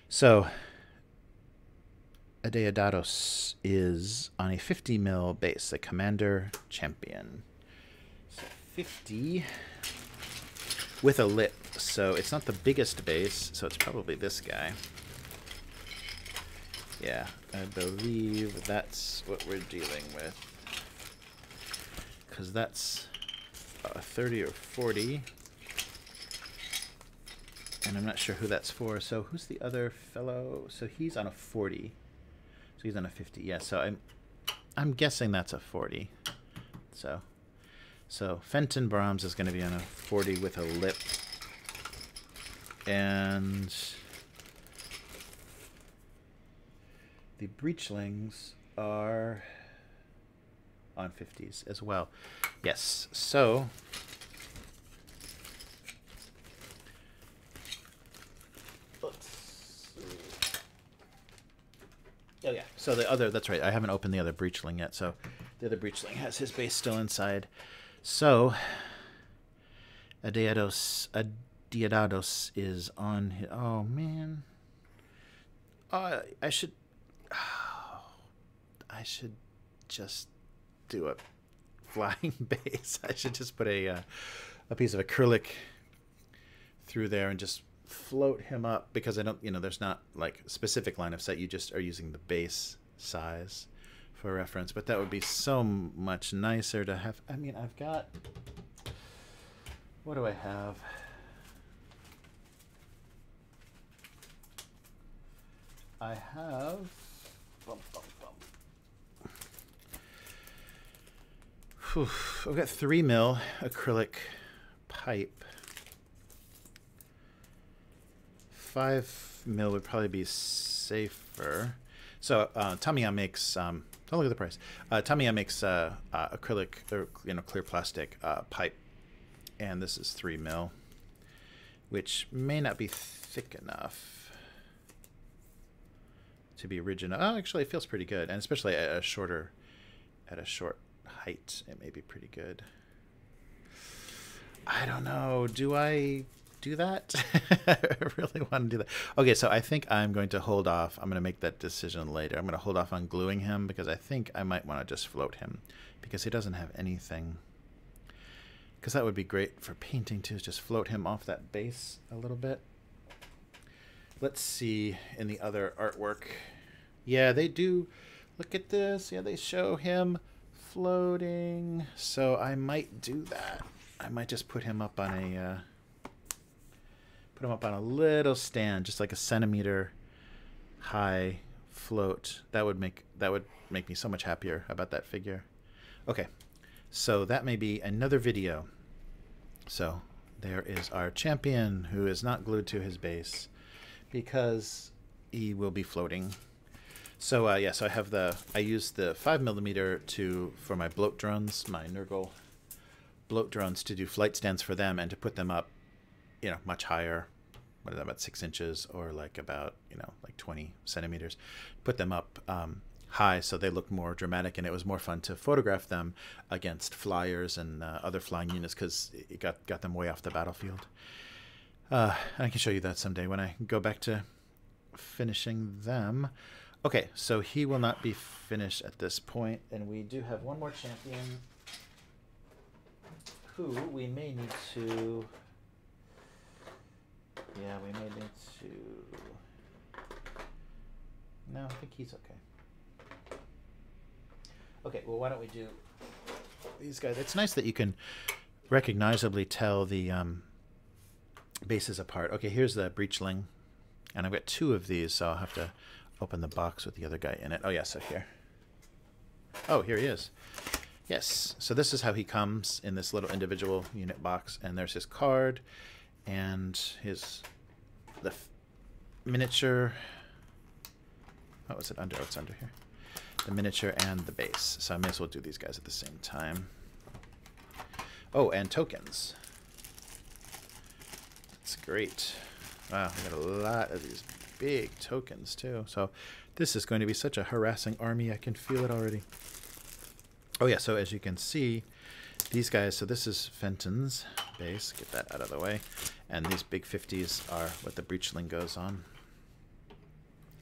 So, Deodatos is on a 50 mil base, a Commander Champion. So 50 with a lip, so it's not the biggest base, so it's probably this guy. Yeah, I believe that's what we're dealing with, because that's a 30 or 40, and I'm not sure who that's for. So who's the other fellow? So he's on a 40. So he's on a 50, yeah. So I'm guessing that's a 40. So Fenton Brahms is going to be on a 40 with a lip, and the Breachlings are on 50s as well. Yes. So oh yeah, so the other, that's right, I haven't opened the other Breachling yet, so the other Breachling has his base still inside. So Deodatos is on his, oh man. I should just do a flying base. I should just put a piece of acrylic through there and just float him up, because I don't, there's not like specific line of sight. You just are using the base size for reference, but that would be so much nicer to have. I mean, I've got, what do I have? I have, I've got 3 mil acrylic pipe. 5 mil would probably be safer. So Tamiya makes oh, look at the price. Tamiya makes acrylic or clear plastic pipe, and this is 3 mil, which may not be thick enough to be rigid. Oh, actually, it feels pretty good, and especially at a short height, it may be pretty good. I don't know. Do I do that? I really want to do that. Okay, so I think I'm going to hold off. I'm going to make that decision later. I'm going to hold off on gluing him because I think I might want to just float him because he doesn't have anything. Because that would be great for painting too, just float him off that base a little bit. Let's see in the other artwork. Yeah, they do. Look at this. Yeah, they show him floating. So I might do that. I might just put him up on a little stand, just like a centimeter high float. That would make me so much happier about that figure. Okay, so that may be another video. So there is our champion who is not glued to his base because he will be floating. So yeah, so I used the 5mm for my bloat drones, my Nurgle bloat drones, to do flight stands for them and to put them up, much higher. What is that, about 6 inches or like about, like 20 centimeters. Put them up high so they look more dramatic, and it was more fun to photograph them against flyers and other flying units because it got them way off the battlefield. And I can show you that someday when I go back to finishing them. Okay, so he will not be finished at this point, and we do have one more champion who we may need to... Yeah, we may need to... No, I think he's okay. Okay, well, why don't we do these guys? It's nice that you can recognizably tell the bases apart. Okay, here's the breachling, and I've got 2 of these, so I'll have to open the box with the other guy in it. Oh, yeah, so here. Oh, here he is. Yes, so this is how he comes in this little individual unit box, and there's his card and the miniature. What was it under? Oh, it's under here. The miniature and the base. So I may as well do these guys at the same time. Oh, and tokens. That's great. Wow, we got a lot of these big tokens too. So this is going to be such a harassing army. I can feel it already. Oh yeah, so as you can see, these guys, so this is Fenton's base. Get that out of the way. And these big 50s are what the breachling goes on.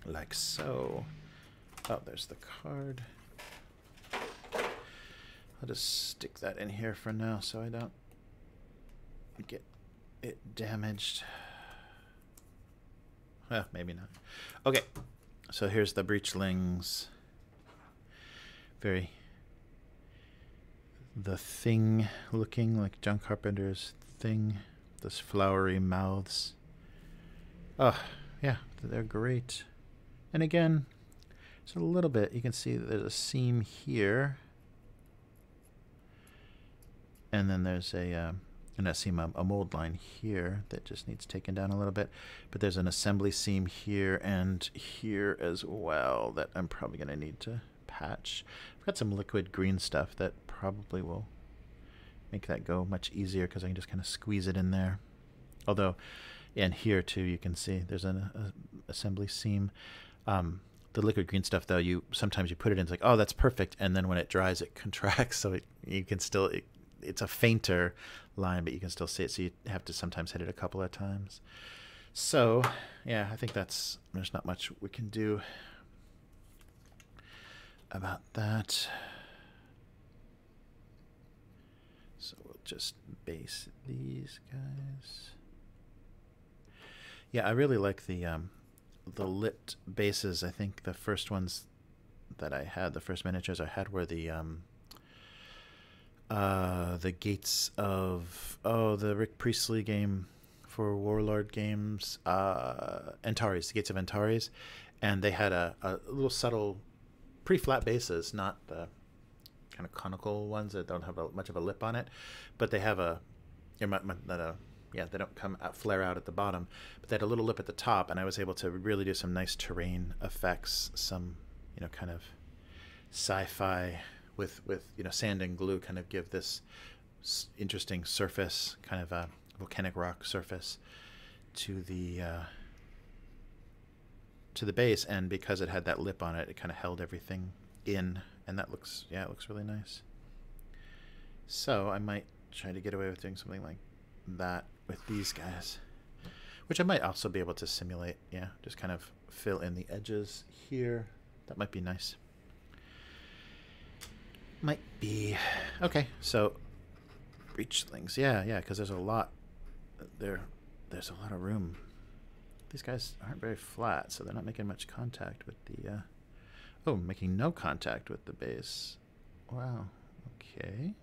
Like so. Oh, there's the card. I'll just stick that in here for now so I don't get it damaged. Well, maybe not. Okay, so here's the breachlings. The Thing looking like John Carpenter's Thing. Those flowery mouths. Oh, yeah, they're great. And again, just a little bit, you can see that there's a seam here. And then there's a mold line here that just needs taken down a little bit. But there's an assembly seam here and here as well that I'm probably going to need to patch. I've got some liquid green stuff that probably will make that go much easier because I can just kind of squeeze it in there. Although, and here too, you can see there's an assembly seam. The liquid green stuff, though, sometimes you put it in, it's like, oh, that's perfect, and then when it dries, it contracts, so you can still, it's a fainter line, but you can still see it, so you have to sometimes hit it a couple of times. So, yeah, I think there's not much we can do about that. So we'll just base these guys. Yeah, I really like the lit bases. I think the first ones that I had, the first miniatures I had, were the Gates of the Rick Priestley game for Warlord Games, Antares, the Gates of Antares, and they had a little subtle, pretty flat bases, not the kind of conical ones that don't have much of a lip on it, but they have a, yeah, they don't come out, flare out at the bottom, but they had a little lip at the top, and I was able to really do some nice terrain effects, some, kind of sci-fi with sand and glue, kind of give this interesting surface, kind of a volcanic rock surface to the base, and because it had that lip on it, it kind of held everything in, and that looks, it looks really nice. So I might try to get away with doing something like that with these guys, which I might also be able to simulate. Yeah, just kind of fill in the edges here. That might be nice. Might be. Okay, so breachlings. Yeah, because there's a lot there. There's a lot of room. These guys aren't very flat, so they're not making much contact with the making no contact with the base. Wow. Okay.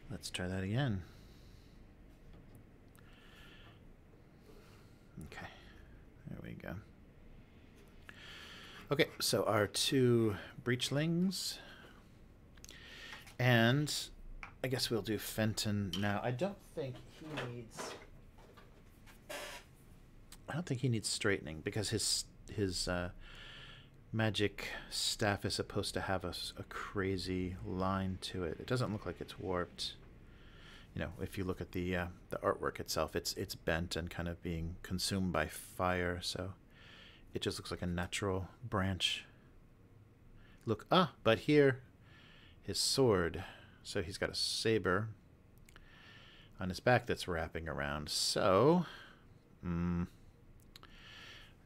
Let's try that again. Okay. There we go. Okay, so our two breachlings. And I guess we'll do Fenton now. I don't think he needs straightening, because his magic staff is supposed to have a crazy line to it. It doesn't look like it's warped. If you look at the artwork itself, it's bent and kind of being consumed by fire, so it just looks like a natural branch. Look, but here, his sword. So he's got a saber on his back that's wrapping around. So, I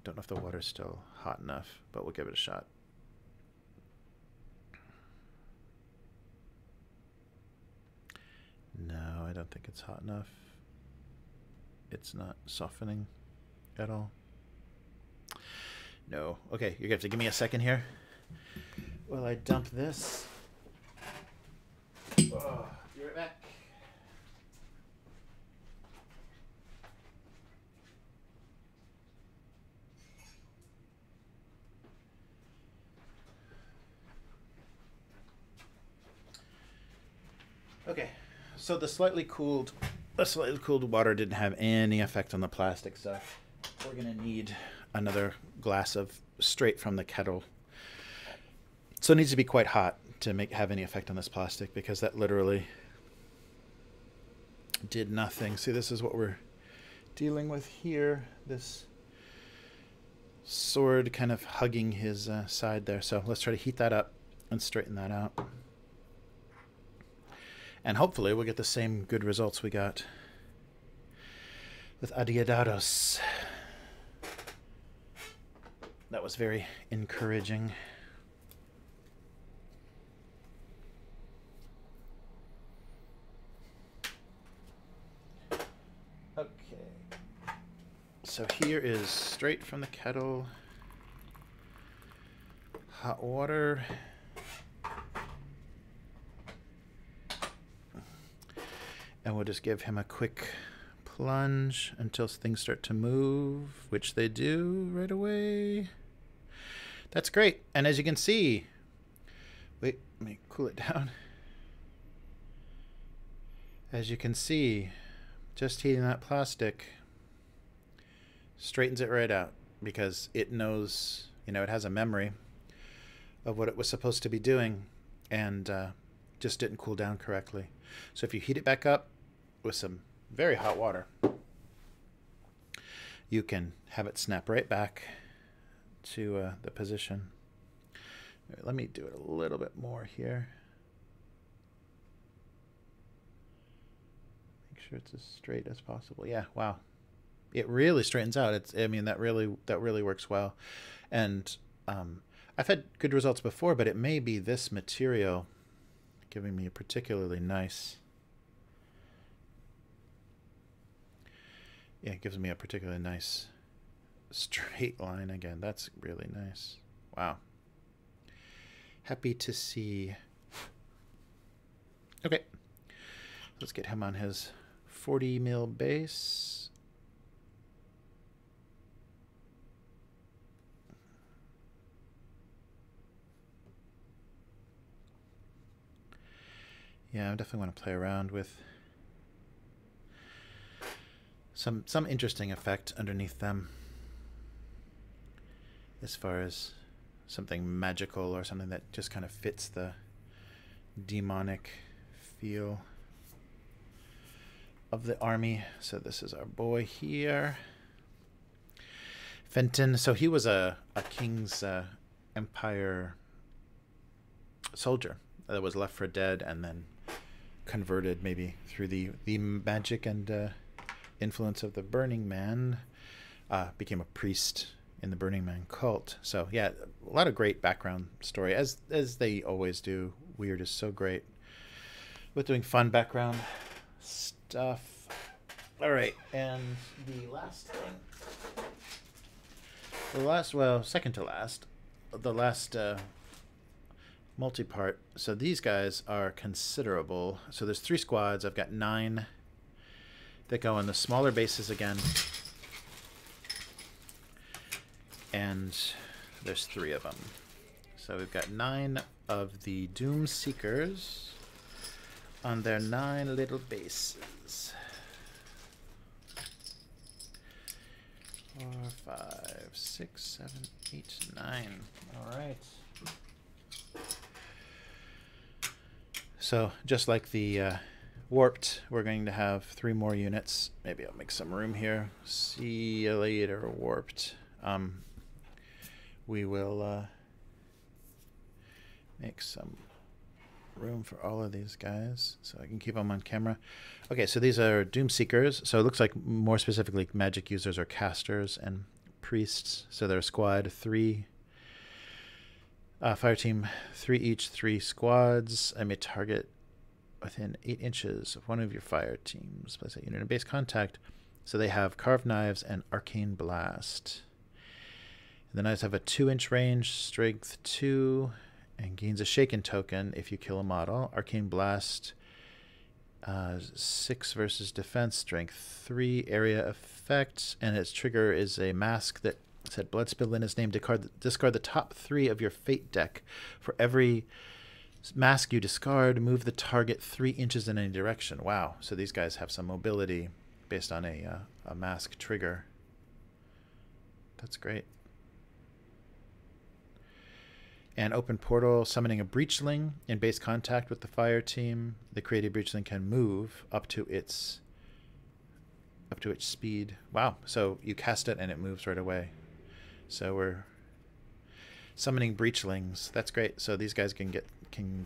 don't know if the water's still hot enough, but we'll give it a shot. No, I don't think it's hot enough. It's not softening at all. No. Okay, you're going to have to give me a second here while I dump this. Oh, be right back. Okay, so the slightly cooled water didn't have any effect on the plastic, so we're gonna need another glass of straight from the kettle. So it needs to be quite hot to have any effect on this plastic, because that literally did nothing. See, this is what we're dealing with here. This sword kind of hugging his side there. So let's try to heat that up and straighten that out. And hopefully we'll get the same good results we got with Adeodatos. That was very encouraging. Okay. So here is straight from the kettle. Hot water. And we'll just give him a quick plunge until things start to move, which they do right away. That's great. And as you can see, wait, let me cool it down. As you can see, just heating that plastic straightens it right out, because it knows, it has a memory of what it was supposed to be doing, and just didn't cool down correctly. So if you heat it back up with some very hot water, you can have it snap right back to the position. Let me do it a little bit more here. Make sure it's as straight as possible. Yeah, wow. It really straightens out. That really works well. And I've had good results before, but it may be this material giving me a particularly nice. Yeah, it gives me a particularly nice straight line again. That's really nice. Wow. Happy to see. Okay. Let's get him on his 40 mil base. Yeah, I definitely want to play around with some interesting effect underneath them, as far as something magical or something that just kind of fits the demonic feel of the army. So this is our boy here, Fenton. So he was a King's Empire soldier that was left for dead and then converted maybe through the magic and influence of the Burning Man, became a priest in the Burning Man cult. So yeah, a lot of great background story, as they always do. Weird is so great with doing fun background stuff. All right, and the last thing, second to last, the last multi-part. So these guys are considerable. So there's 3 squads. I've got 9 that go on the smaller bases again, and there's 3 of them. So we've got 9 of the Doom Seekers on their 9 little bases. 4, 5, 6, 7, 8, 9. All right. So just like the Warped, we're going to have 3 more units. Maybe I'll make some room here. See you later, Warped. We will make some room for all of these guys so I can keep them on camera. Okay, so these are Doom Seekers. So it looks like more specifically magic users or casters and priests. So they're a squad 3. Fire team 3 each, 3 squads. I may target within 8 inches of one of your fire teams. Place that unit in base contact. So they have Carved Knives and Arcane Blast. The knives have a 2-inch range, strength 2, and gains a shaken token if you kill a model. Arcane Blast 6 versus defense, strength 3, area effect, and its trigger is a mask that said blood spill in his name. Discard the top 3 of your fate deck. For every mask you discard, move the target 3 inches in any direction. Wow, so these guys have some mobility based on a mask trigger. That's great. And open portal, summoning a breachling in base contact with the fire team. The created breachling can move up to its speed. Wow, so you cast it and it moves right away. So we're summoning breachlings. That's great. So these guys can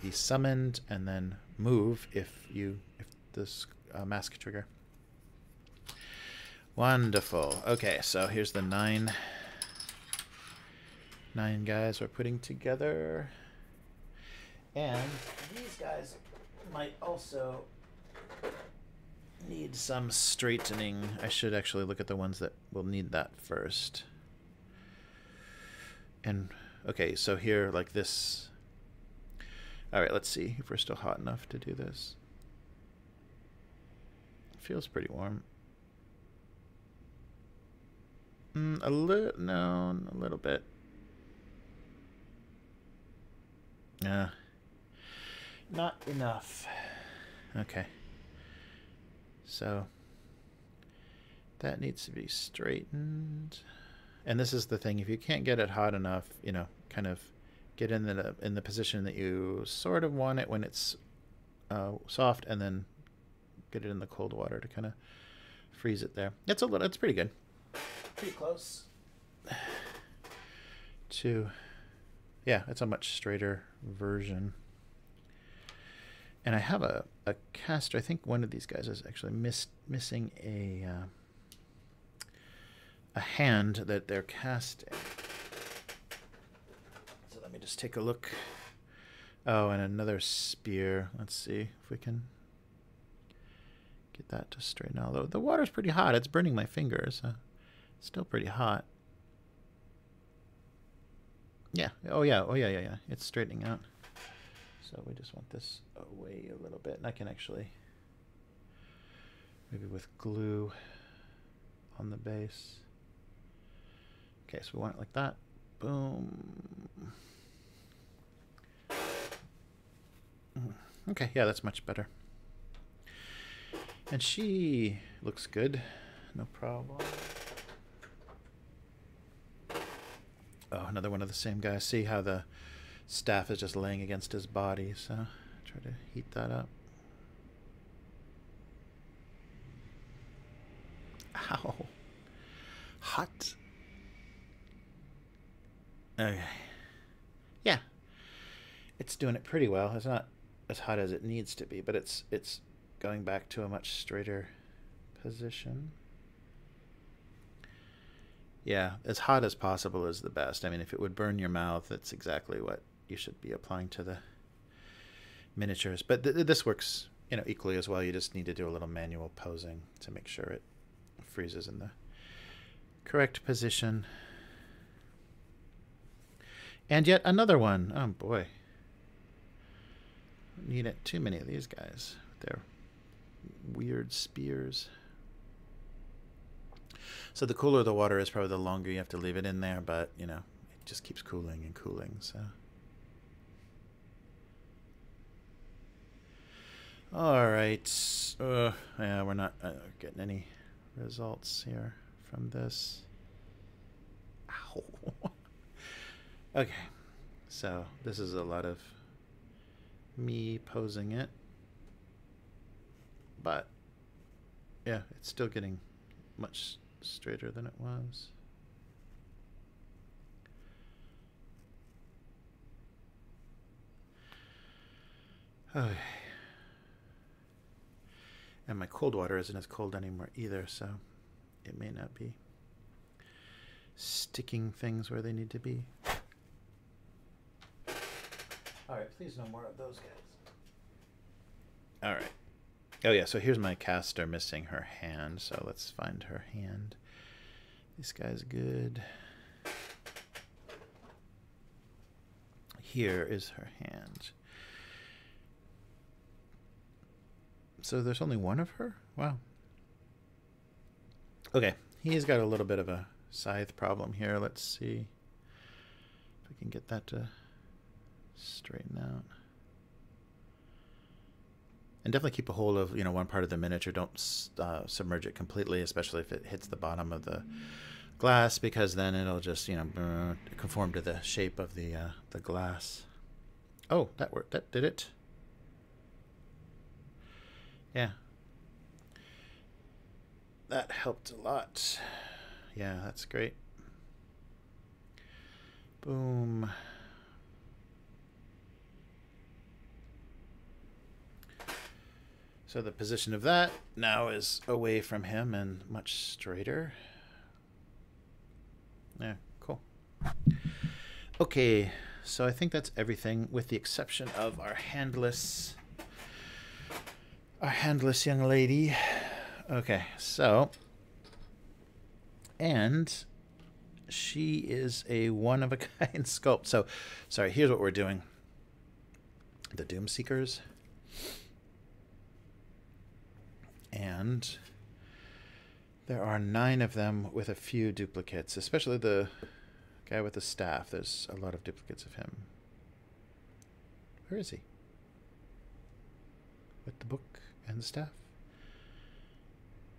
be summoned and then move if this mask trigger. Wonderful. Okay, so here's the 9 guys we're putting together. And these guys might also need some straightening. I should actually look at the ones that will need that first. And okay, so here, like this. All right, let's see if we're still hot enough to do this. It feels pretty warm. A little bit. Not enough. Okay. So that needs to be straightened. And this is the thing, if you can't get it hot enough, you know, kind of get in the position that you sort of want it when it's soft, and then get it in the cold water to kind of freeze it there. It's pretty good. Pretty close to, yeah, it's a much straighter version. And I have a caster. I think one of these guys is actually missing a hand that they're casting. So let me just take a look. Oh, and another spear. Let's see if we can get that to straighten out. Although the water's pretty hot. It's burning my fingers. It's still pretty hot. Yeah. Oh, yeah. Oh, yeah. It's straightening out. So we just want this away a little bit. And I can actually, maybe with glue on the base. Okay, so we want it like that. Boom. Okay, yeah, that's much better. And she looks good. No problem. Oh, another one of the same guy. See how the staff is just laying against his body, so try to heat that up. Ow. Hot. Okay. Yeah. It's doing it pretty well. It's not as hot as it needs to be, but it's going back to a much straighter position. Yeah, as hot as possible is the best. I mean, if it would burn your mouth, that's exactly what you should be applying to the miniatures. But this works, equally as well. You just need to do a little manual posing to make sure it freezes in the correct position. And yet another one. Oh boy. Need it too many of these guys with their weird spears. So the cooler the water is, probably the longer you have to leave it in there, but it just keeps cooling and cooling, so. Alright. Yeah, we're not getting any results here from this. Ow. Okay. So this is a lot of me posing it. But yeah, it's still getting much straighter than it was. Okay. And my cold water isn't as cold anymore either, so it may not be sticking things where they need to be. Alright, please no more of those guys. Alright. Oh yeah, so here's my caster missing her hand, so let's find her hand. This guy's good. Here is her hand. So there's only one of her? Wow. Okay, he's got a little bit of a scythe problem here. Let's see if we can get that to straighten out. And definitely keep a hold of, one part of the miniature. Don't submerge it completely, especially if it hits the bottom of the glass, because then it'll just, conform to the shape of the glass. Oh, that worked. That did it. Yeah. That helped a lot. Yeah, that's great. Boom. So the position of that now is away from him and much straighter. Yeah, cool. Okay, so I think that's everything with the exception of our handless young lady. Okay, so, and she is a one-of-a-kind sculpt. So, sorry, here's what we're doing. The Doomseekers. And there are 9 of them with a few duplicates, especially the guy with the staff. There's a lot of duplicates of him. Where is he? With the book and the staff?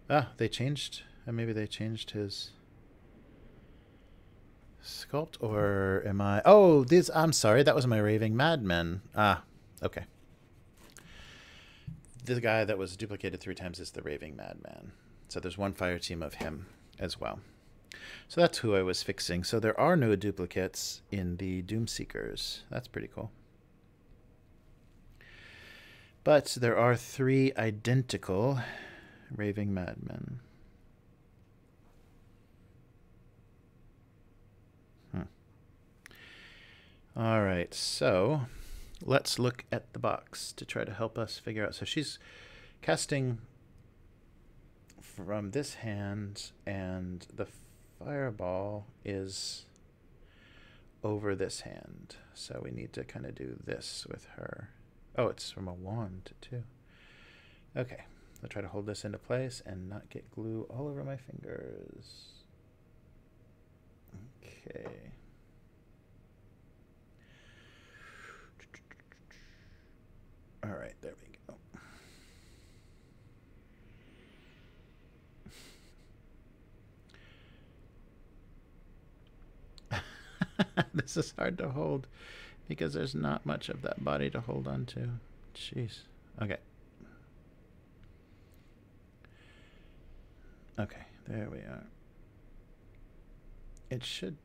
Ah, they changed. Maybe they changed his sculpt, or am I? Oh, I'm sorry. That was my Raving Madman. Ah, okay. The guy that was duplicated 3 times is the Raving Madman. So there's one fire team of him as well. So that's who I was fixing. So there are no duplicates in the Doomseekers. That's pretty cool. But there are 3 identical Raving Madmen. All right, so let's look at the box to try to help us figure out. So she's casting from this hand, and the fireball is over this hand. So we need to kind of do this with her. Oh, it's from a wand, too. Okay, I'll try to hold this into place and not get glue all over my fingers. Okay. All right. This is hard to hold because there's not much of that body to hold on to. Jeez. Okay. Okay, there we are. It should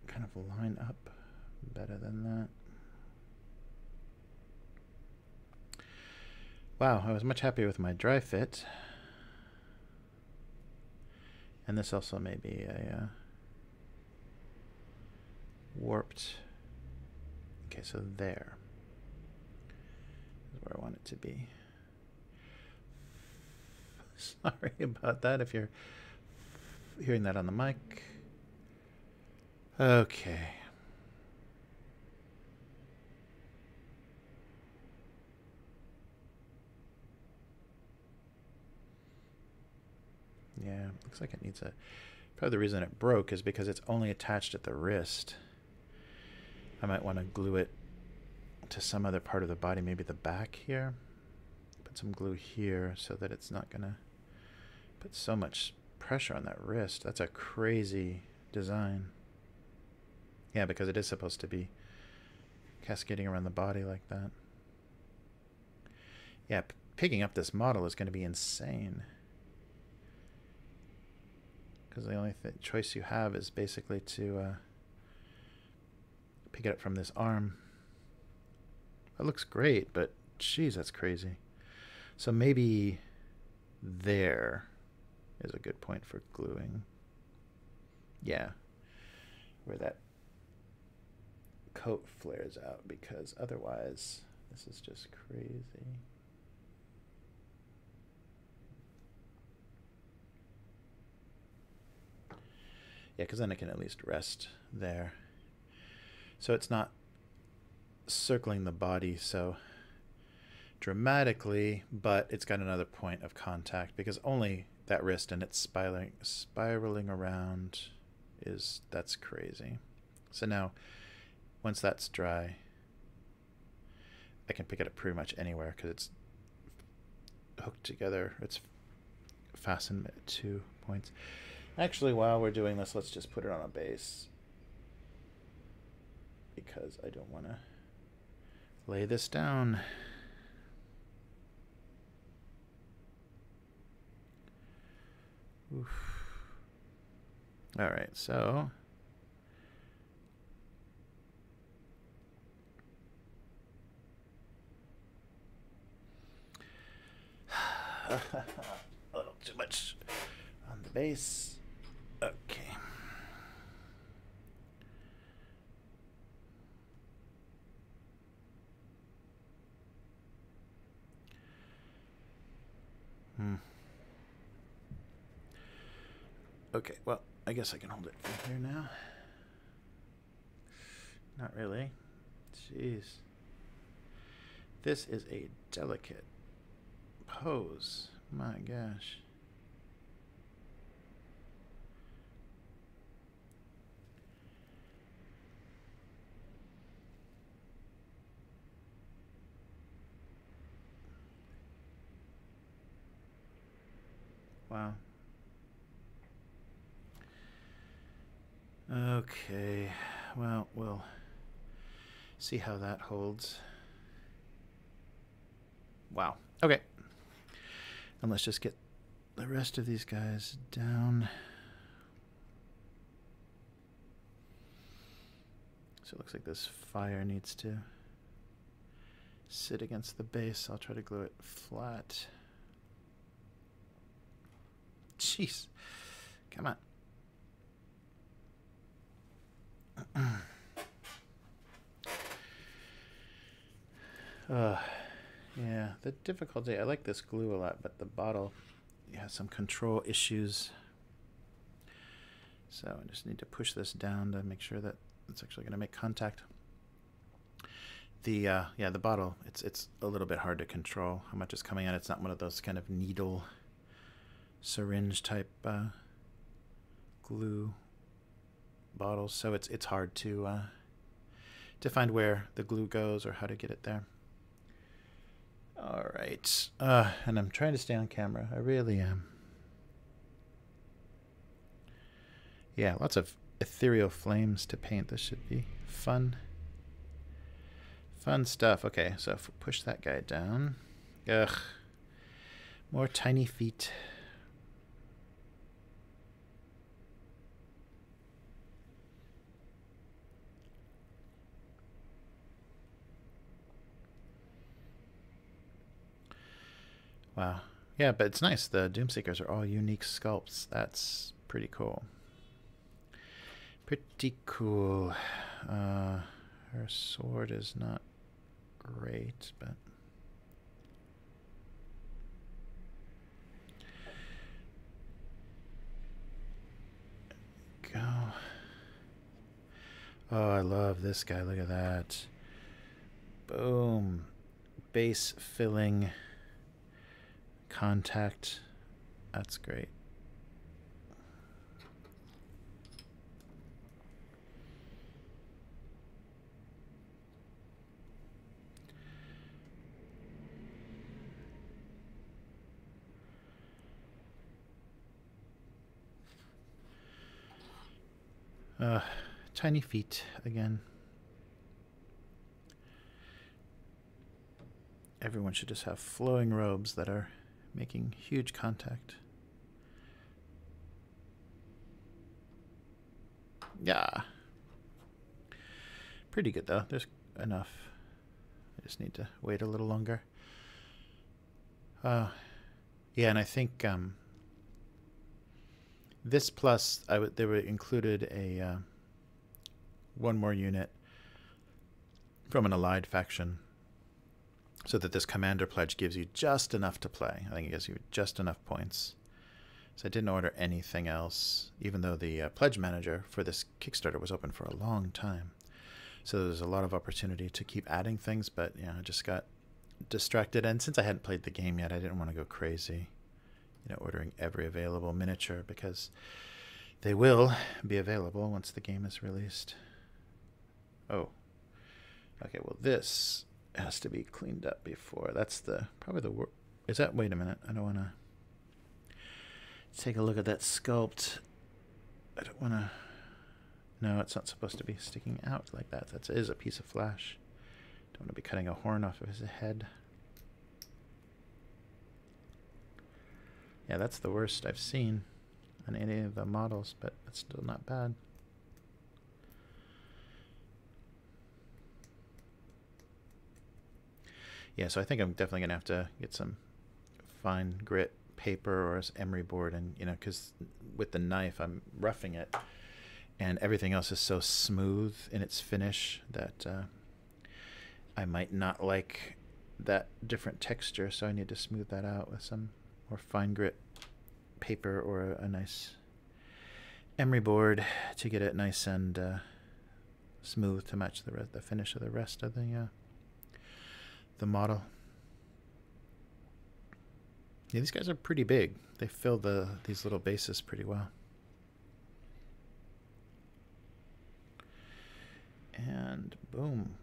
kind of line up better than that. Wow, I was much happier with my dry fit. And this also may be a warped. Okay, so there is where I want it to be. Sorry about that if you're hearing that on the mic. Okay. Yeah, looks like it needs a... Probably the reason it broke is because it's only attached at the wrist. I might want to glue it to some other part of the body, maybe the back here. Put some glue here so that it's not going to put so much pressure on that wrist. That's a crazy design. Yeah, because it is supposed to be cascading around the body like that. Yeah, picking up this model is going to be insane. Because the only choice you have is basically to pick it up from this arm. That looks great, but geez, that's crazy. So maybe there is a good point for gluing. Yeah, where that coat flares out, because otherwise this is just crazy. Yeah, because then it can at least rest there. So it's not circling the body so dramatically, but it's got another point of contact, because only that wrist and it's spiraling around that's crazy. So now, once that's dry, I can pick it up pretty much anywhere because it's hooked together. It's fastened at 2 points. Actually, while we're doing this, let's just put it on a base, because I don't want to lay this down. Oof. All right, so a little too much on the base. Okay. Okay, well, I guess I can hold it from here now. Not really. Jeez. This is a delicate pose. My gosh. Wow. Okay, well, we'll see how that holds. Wow. Okay. And let's just get the rest of these guys down. So it looks like this fire needs to sit against the base. I'll try to glue it flat. Jeez. Come on. Yeah, the difficulty, I like this glue a lot, but the bottle has some control issues. So I just need to push this down to make sure that it's actually going to make contact. The the bottle, it's a little bit hard to control how much is coming out. It's not one of those kind of needle syringe type glue bottles, so it's hard to find where the glue goes or how to get it there. All right, and I'm trying to stay on camera. I really am. Yeah, lots of ethereal flames to paint. This should be fun. Fun stuff. Okay, so if we push that guy down. Ugh. More tiny feet. Wow. Yeah, but it's nice. The Doomseekers are all unique sculpts. That's pretty cool. Pretty cool. Her sword is not great, but... Go. Oh, I love this guy. Look at that. Boom. Base filling contact. That's great. Tiny feet again. Everyone should just have flowing robes that are making huge contact. Yeah. Pretty good though. There's enough. I just need to wait a little longer. Yeah, and I think this plus they were included a one more unit from an allied faction, so that this commander pledge gives you just enough to play. I think it gives you just enough points. So I didn't order anything else, even though the pledge manager for this Kickstarter was open for a long time. So there's a lot of opportunity to keep adding things, but yeah, I just got distracted. And since I hadn't played the game yet, I didn't want to go crazy, you know, ordering every available miniature, because they will be available once the game is released. Oh, okay. Well, this has to be cleaned up before. That's probably the worst. Is that? Wait a minute. I don't want to take a look at that sculpt. I don't want to. No, it's not supposed to be sticking out like that. That is a piece of flash. Don't want to be cutting a horn off of his head. Yeah, that's the worst I've seen on any of the models, but it's still not bad. Yeah, so I think I'm definitely going to have to get some fine grit paper or emery board, and, you know, because with the knife I'm roughing it, and everything else is so smooth in its finish that I might not like that different texture, so I need to smooth that out with some more fine grit paper or a nice emery board to get it nice and smooth to match the finish of the rest of the model. Yeah, these guys are pretty big. They fill these little bases pretty well. And boom,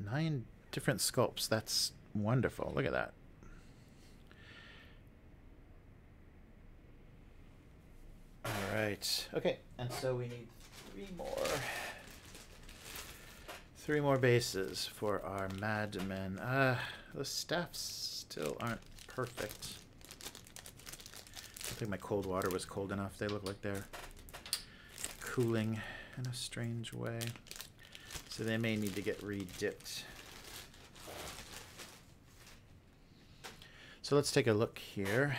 9 different sculpts. That's wonderful. Look at that. All right. Okay, and so we need 3 more bases for our madmen. The staffs still aren't perfect. I think my cold water was cold enough. They look like they're cooling in a strange way. So they may need to get re-dipped. So let's take a look here.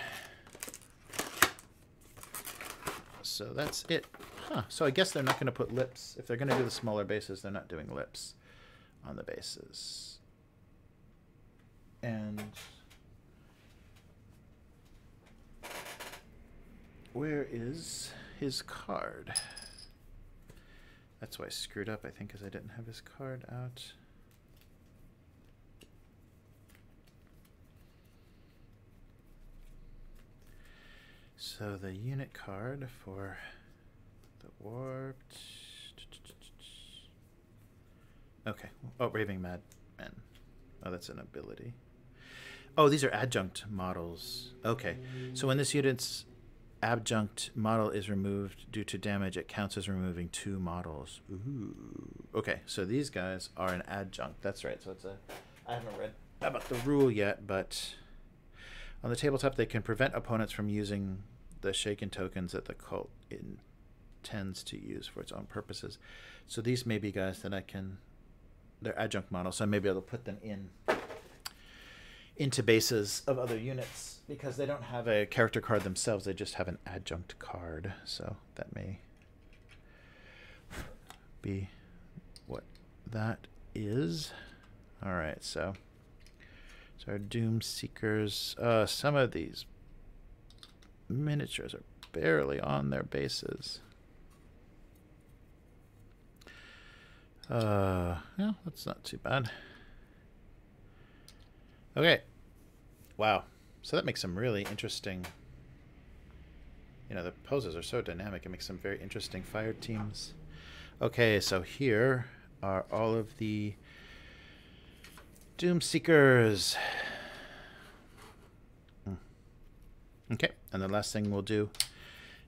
So that's it. Huh. So I guess they're not going to put lips. If they're going to do the smaller bases, they're not doing lips on the bases. And where is his card? That's why I screwed up, I think, because I didn't have his card out. So the unit card for the warped. Okay. Oh, Raving Madmen. Oh, that's an ability. Oh, these are adjunct models. Okay. So when this unit's adjunct model is removed due to damage, it counts as removing 2 models. Ooh. Okay, so these guys are an adjunct. That's right. So it's a. I haven't read about the rule yet, but on the tabletop, they can prevent opponents from using the shaken tokens that the cult intends to use for its own purposes. So these may be guys that I can. They're adjunct models, so I may be able to put them into bases of other units because they don't have a character card themselves. They just have an adjunct card. So that may be what that is. All right, so our Doom Seekers. Some of these miniatures are barely on their bases. Yeah, that's not too bad. Okay. Wow. So that makes some really interesting. You know, the poses are so dynamic. It makes some very interesting fire teams. Okay, so here are all of the Doom Seekers. Okay, and the last thing we'll do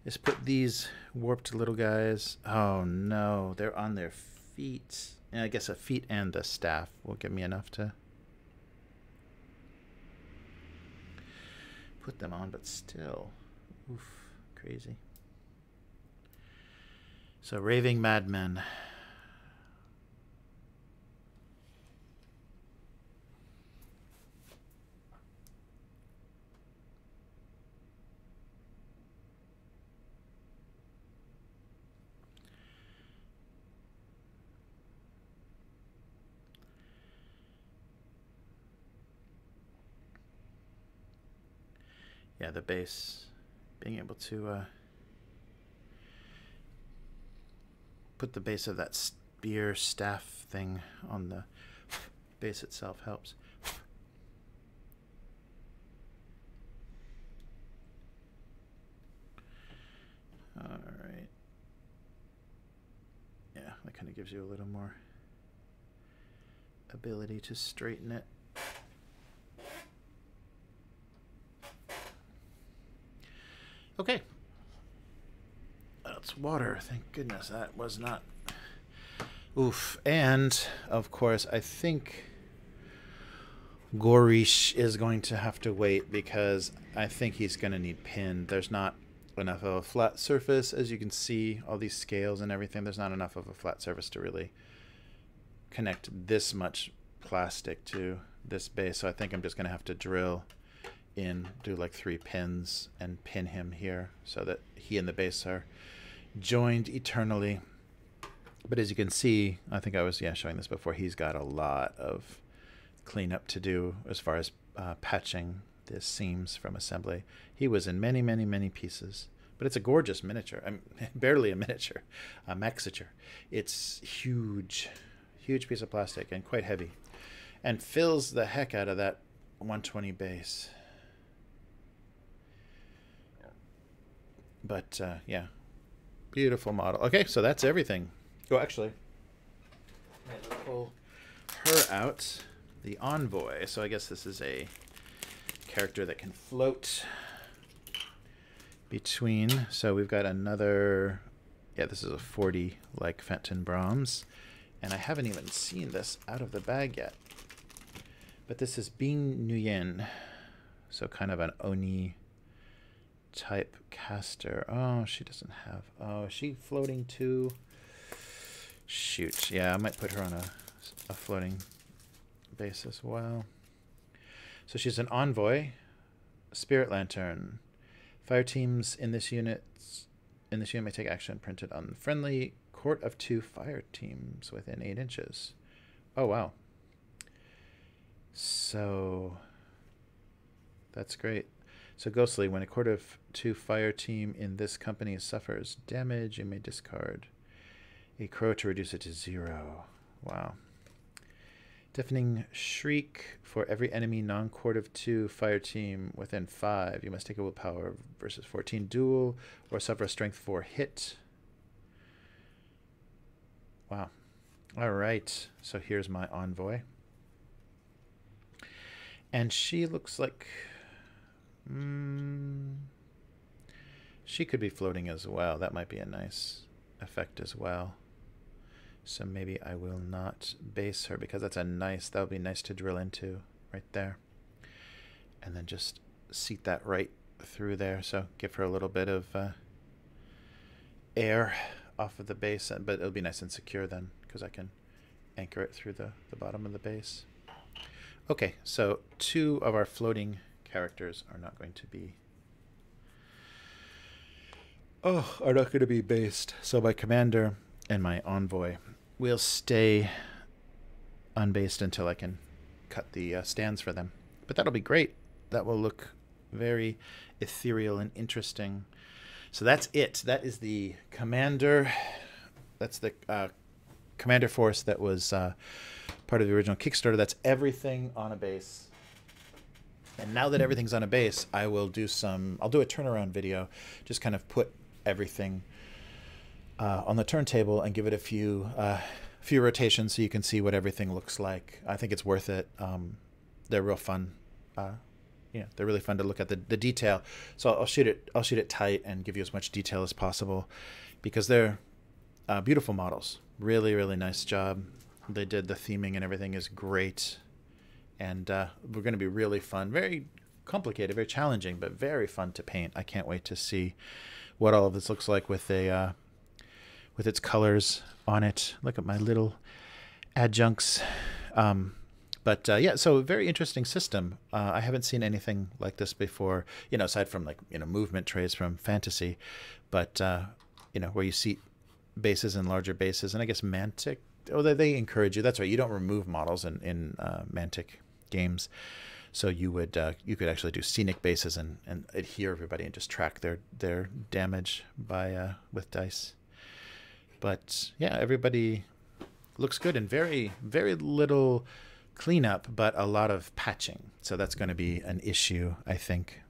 is put these warped little guys. Oh no, they're on their feet. And I guess a feet and the staff will give me enough to put them on, but still. Oof, crazy. So Raving Madmen. Yeah, the base, being able to put the base of that spear staff thing on the base itself helps. All right. Yeah, that kind of gives you a little more ability to straighten it. Okay. That's water. Thank goodness that was not. Oof. And, of course, I think Gorish is going to have to wait because I think he's going to need pin. There's not enough of a flat surface. As you can see, all these scales and everything, there's not enough of a flat surface to really connect this much plastic to this base. So I think I'm just going to have to drill in, do like 3 pins and pin him here so that he and the base are joined eternally. But as you can see, I think I was showing this before, he's got a lot of cleanup to do as far as patching the seams from assembly. He was in many, many, many pieces, but it's a gorgeous miniature. I'm barely a miniature, a maxiture. It's huge piece of plastic and quite heavy and fills the heck out of that 120 base. But yeah, beautiful model. Okay, so that's everything. Oh, actually, let's pull her out, the Envoy. So I guess this is a character that can float between. So we've got another, yeah, this is a 40 like Fenton Brahms. And I haven't even seen this out of the bag yet. But this is Bing Nguyen. So kind of an Oni type caster. Oh, she doesn't have. Oh, is she floating too? Shoot. Yeah, I might put her on a floating base as well. So she's an Envoy, Spirit Lantern. Fire teams in this unit may take action printed on friendly court of 2 fire teams within 8 inches. Oh wow. So that's great. So Ghostly, when a court of 2 fire team in this company suffers damage, you may discard a crow to reduce it to 0. Wow. Deafening Shriek, for every enemy non-court of 2 fire team within 5, you must take a willpower versus 14 duel or suffer a strength 4 hit. Wow. All right. So here's my Envoy. And she looks like... she could be floating as well. That might be a nice effect as well. So maybe I will not base her because that would be nice to drill into right there. And then just seat that right through there. So give her a little bit of air off of the base, but it'll be nice and secure then because I can anchor it through the bottom of the base. Okay, so 2 of our floating characters are not going to be based. So my commander and my envoy will stay unbased until I can cut the stands for them. But that'll be great. That will look very ethereal and interesting. So that's it. That is the commander. That's the commander force that was part of the original Kickstarter. That's everything on a base. And now that everything's on a base, I'll do a turnaround video, just kind of put everything on the turntable and give it a few rotations so you can see what everything looks like. I think it's worth it. They're real fun. They're really fun to look at the detail. So I'll shoot it tight and give you as much detail as possible because they're beautiful models. Really, really nice job. They did the theming and everything is great. And we're going to be really fun. Very complicated, very challenging, but very fun to paint. I can't wait to see what all of this looks like with its colors on it. Look at my little adjuncts. Yeah, so very interesting system. I haven't seen anything like this before, aside from movement trays from Fantasy, but where you seat bases and larger bases, and I guess Mantic. Oh, they encourage you. That's right. You don't remove models in Mantic games, so you could actually do scenic bases and adhere everybody and just track their damage by with dice. But yeah, everybody looks good and very, very little cleanup, but a lot of patching. So that's going to be an issue, I think,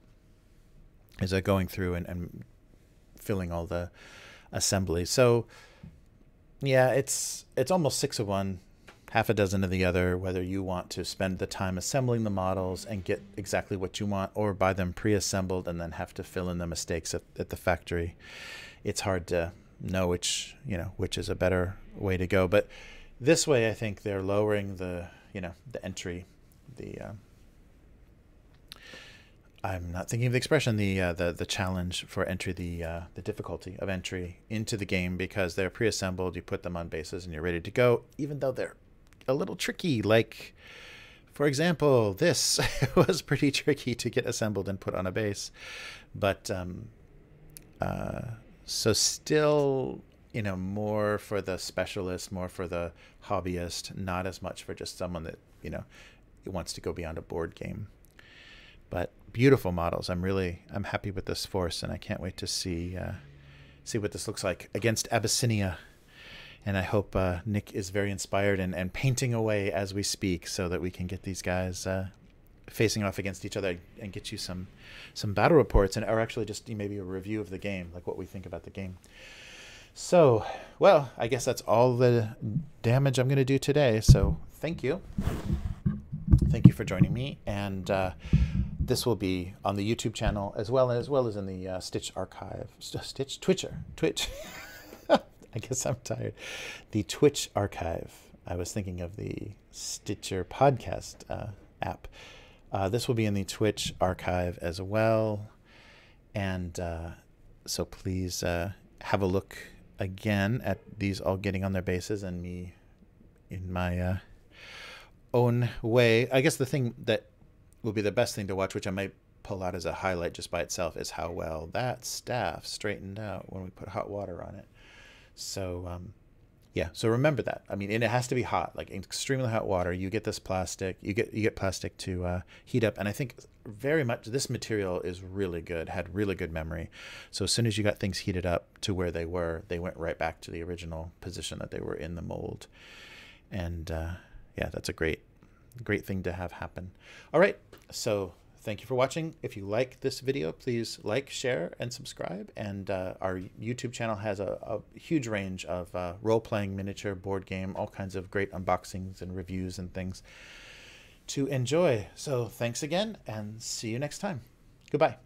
is going through and filling all the assembly. So yeah, it's almost 6 of one, half a dozen of the other, whether you want to spend the time assembling the models and get exactly what you want or buy them pre-assembled and then have to fill in the mistakes at the factory. It's hard to know which is a better way to go. But this way, I think they're lowering the entry, I'm not thinking of the expression, the challenge for entry, the difficulty of entry into the game, because they're pre-assembled. You put them on bases and you're ready to go, even though they're a little tricky. Like, for example, this was pretty tricky to get assembled and put on a base. But so still, more for the specialist, more for the hobbyist, not as much for just someone that, wants to go beyond a board game. But beautiful models. I'm happy with this force, and I can't wait to see what this looks like against Abyssinia. And I hope Nick is very inspired and painting away as we speak, so that we can get these guys facing off against each other and get you some battle reports, or actually just maybe a review of the game, like what we think about the game. So, well, I guess that's all the damage I'm going to do today. So thank you. Thank you for joining me. And this will be on the YouTube channel as well as in the Stitch archive. Twitch. I guess I'm tired. The Twitch archive. I was thinking of the Stitcher podcast app. This will be in the Twitch archive as well. And so please have a look again at these all getting on their bases and me in my own way. I guess the thing that will be the best thing to watch, which I might pull out as a highlight just by itself, is how well that staff straightened out when we put hot water on it. So yeah, so remember that. I mean, and it has to be hot, like extremely hot water. You get this plastic, you get plastic to heat up, and I think very much this material is really good, had really good memory. So as soon as you got things heated up to where they went right back to the original position that they were in the mold. And yeah, that's a great thing to have happen. All right, so thank you for watching. If you like this video, please like, share, and subscribe. And our YouTube channel has a huge range of role-playing, miniature, board game, all kinds of great unboxings and reviews and things to enjoy. So thanks again, and see you next time. Goodbye.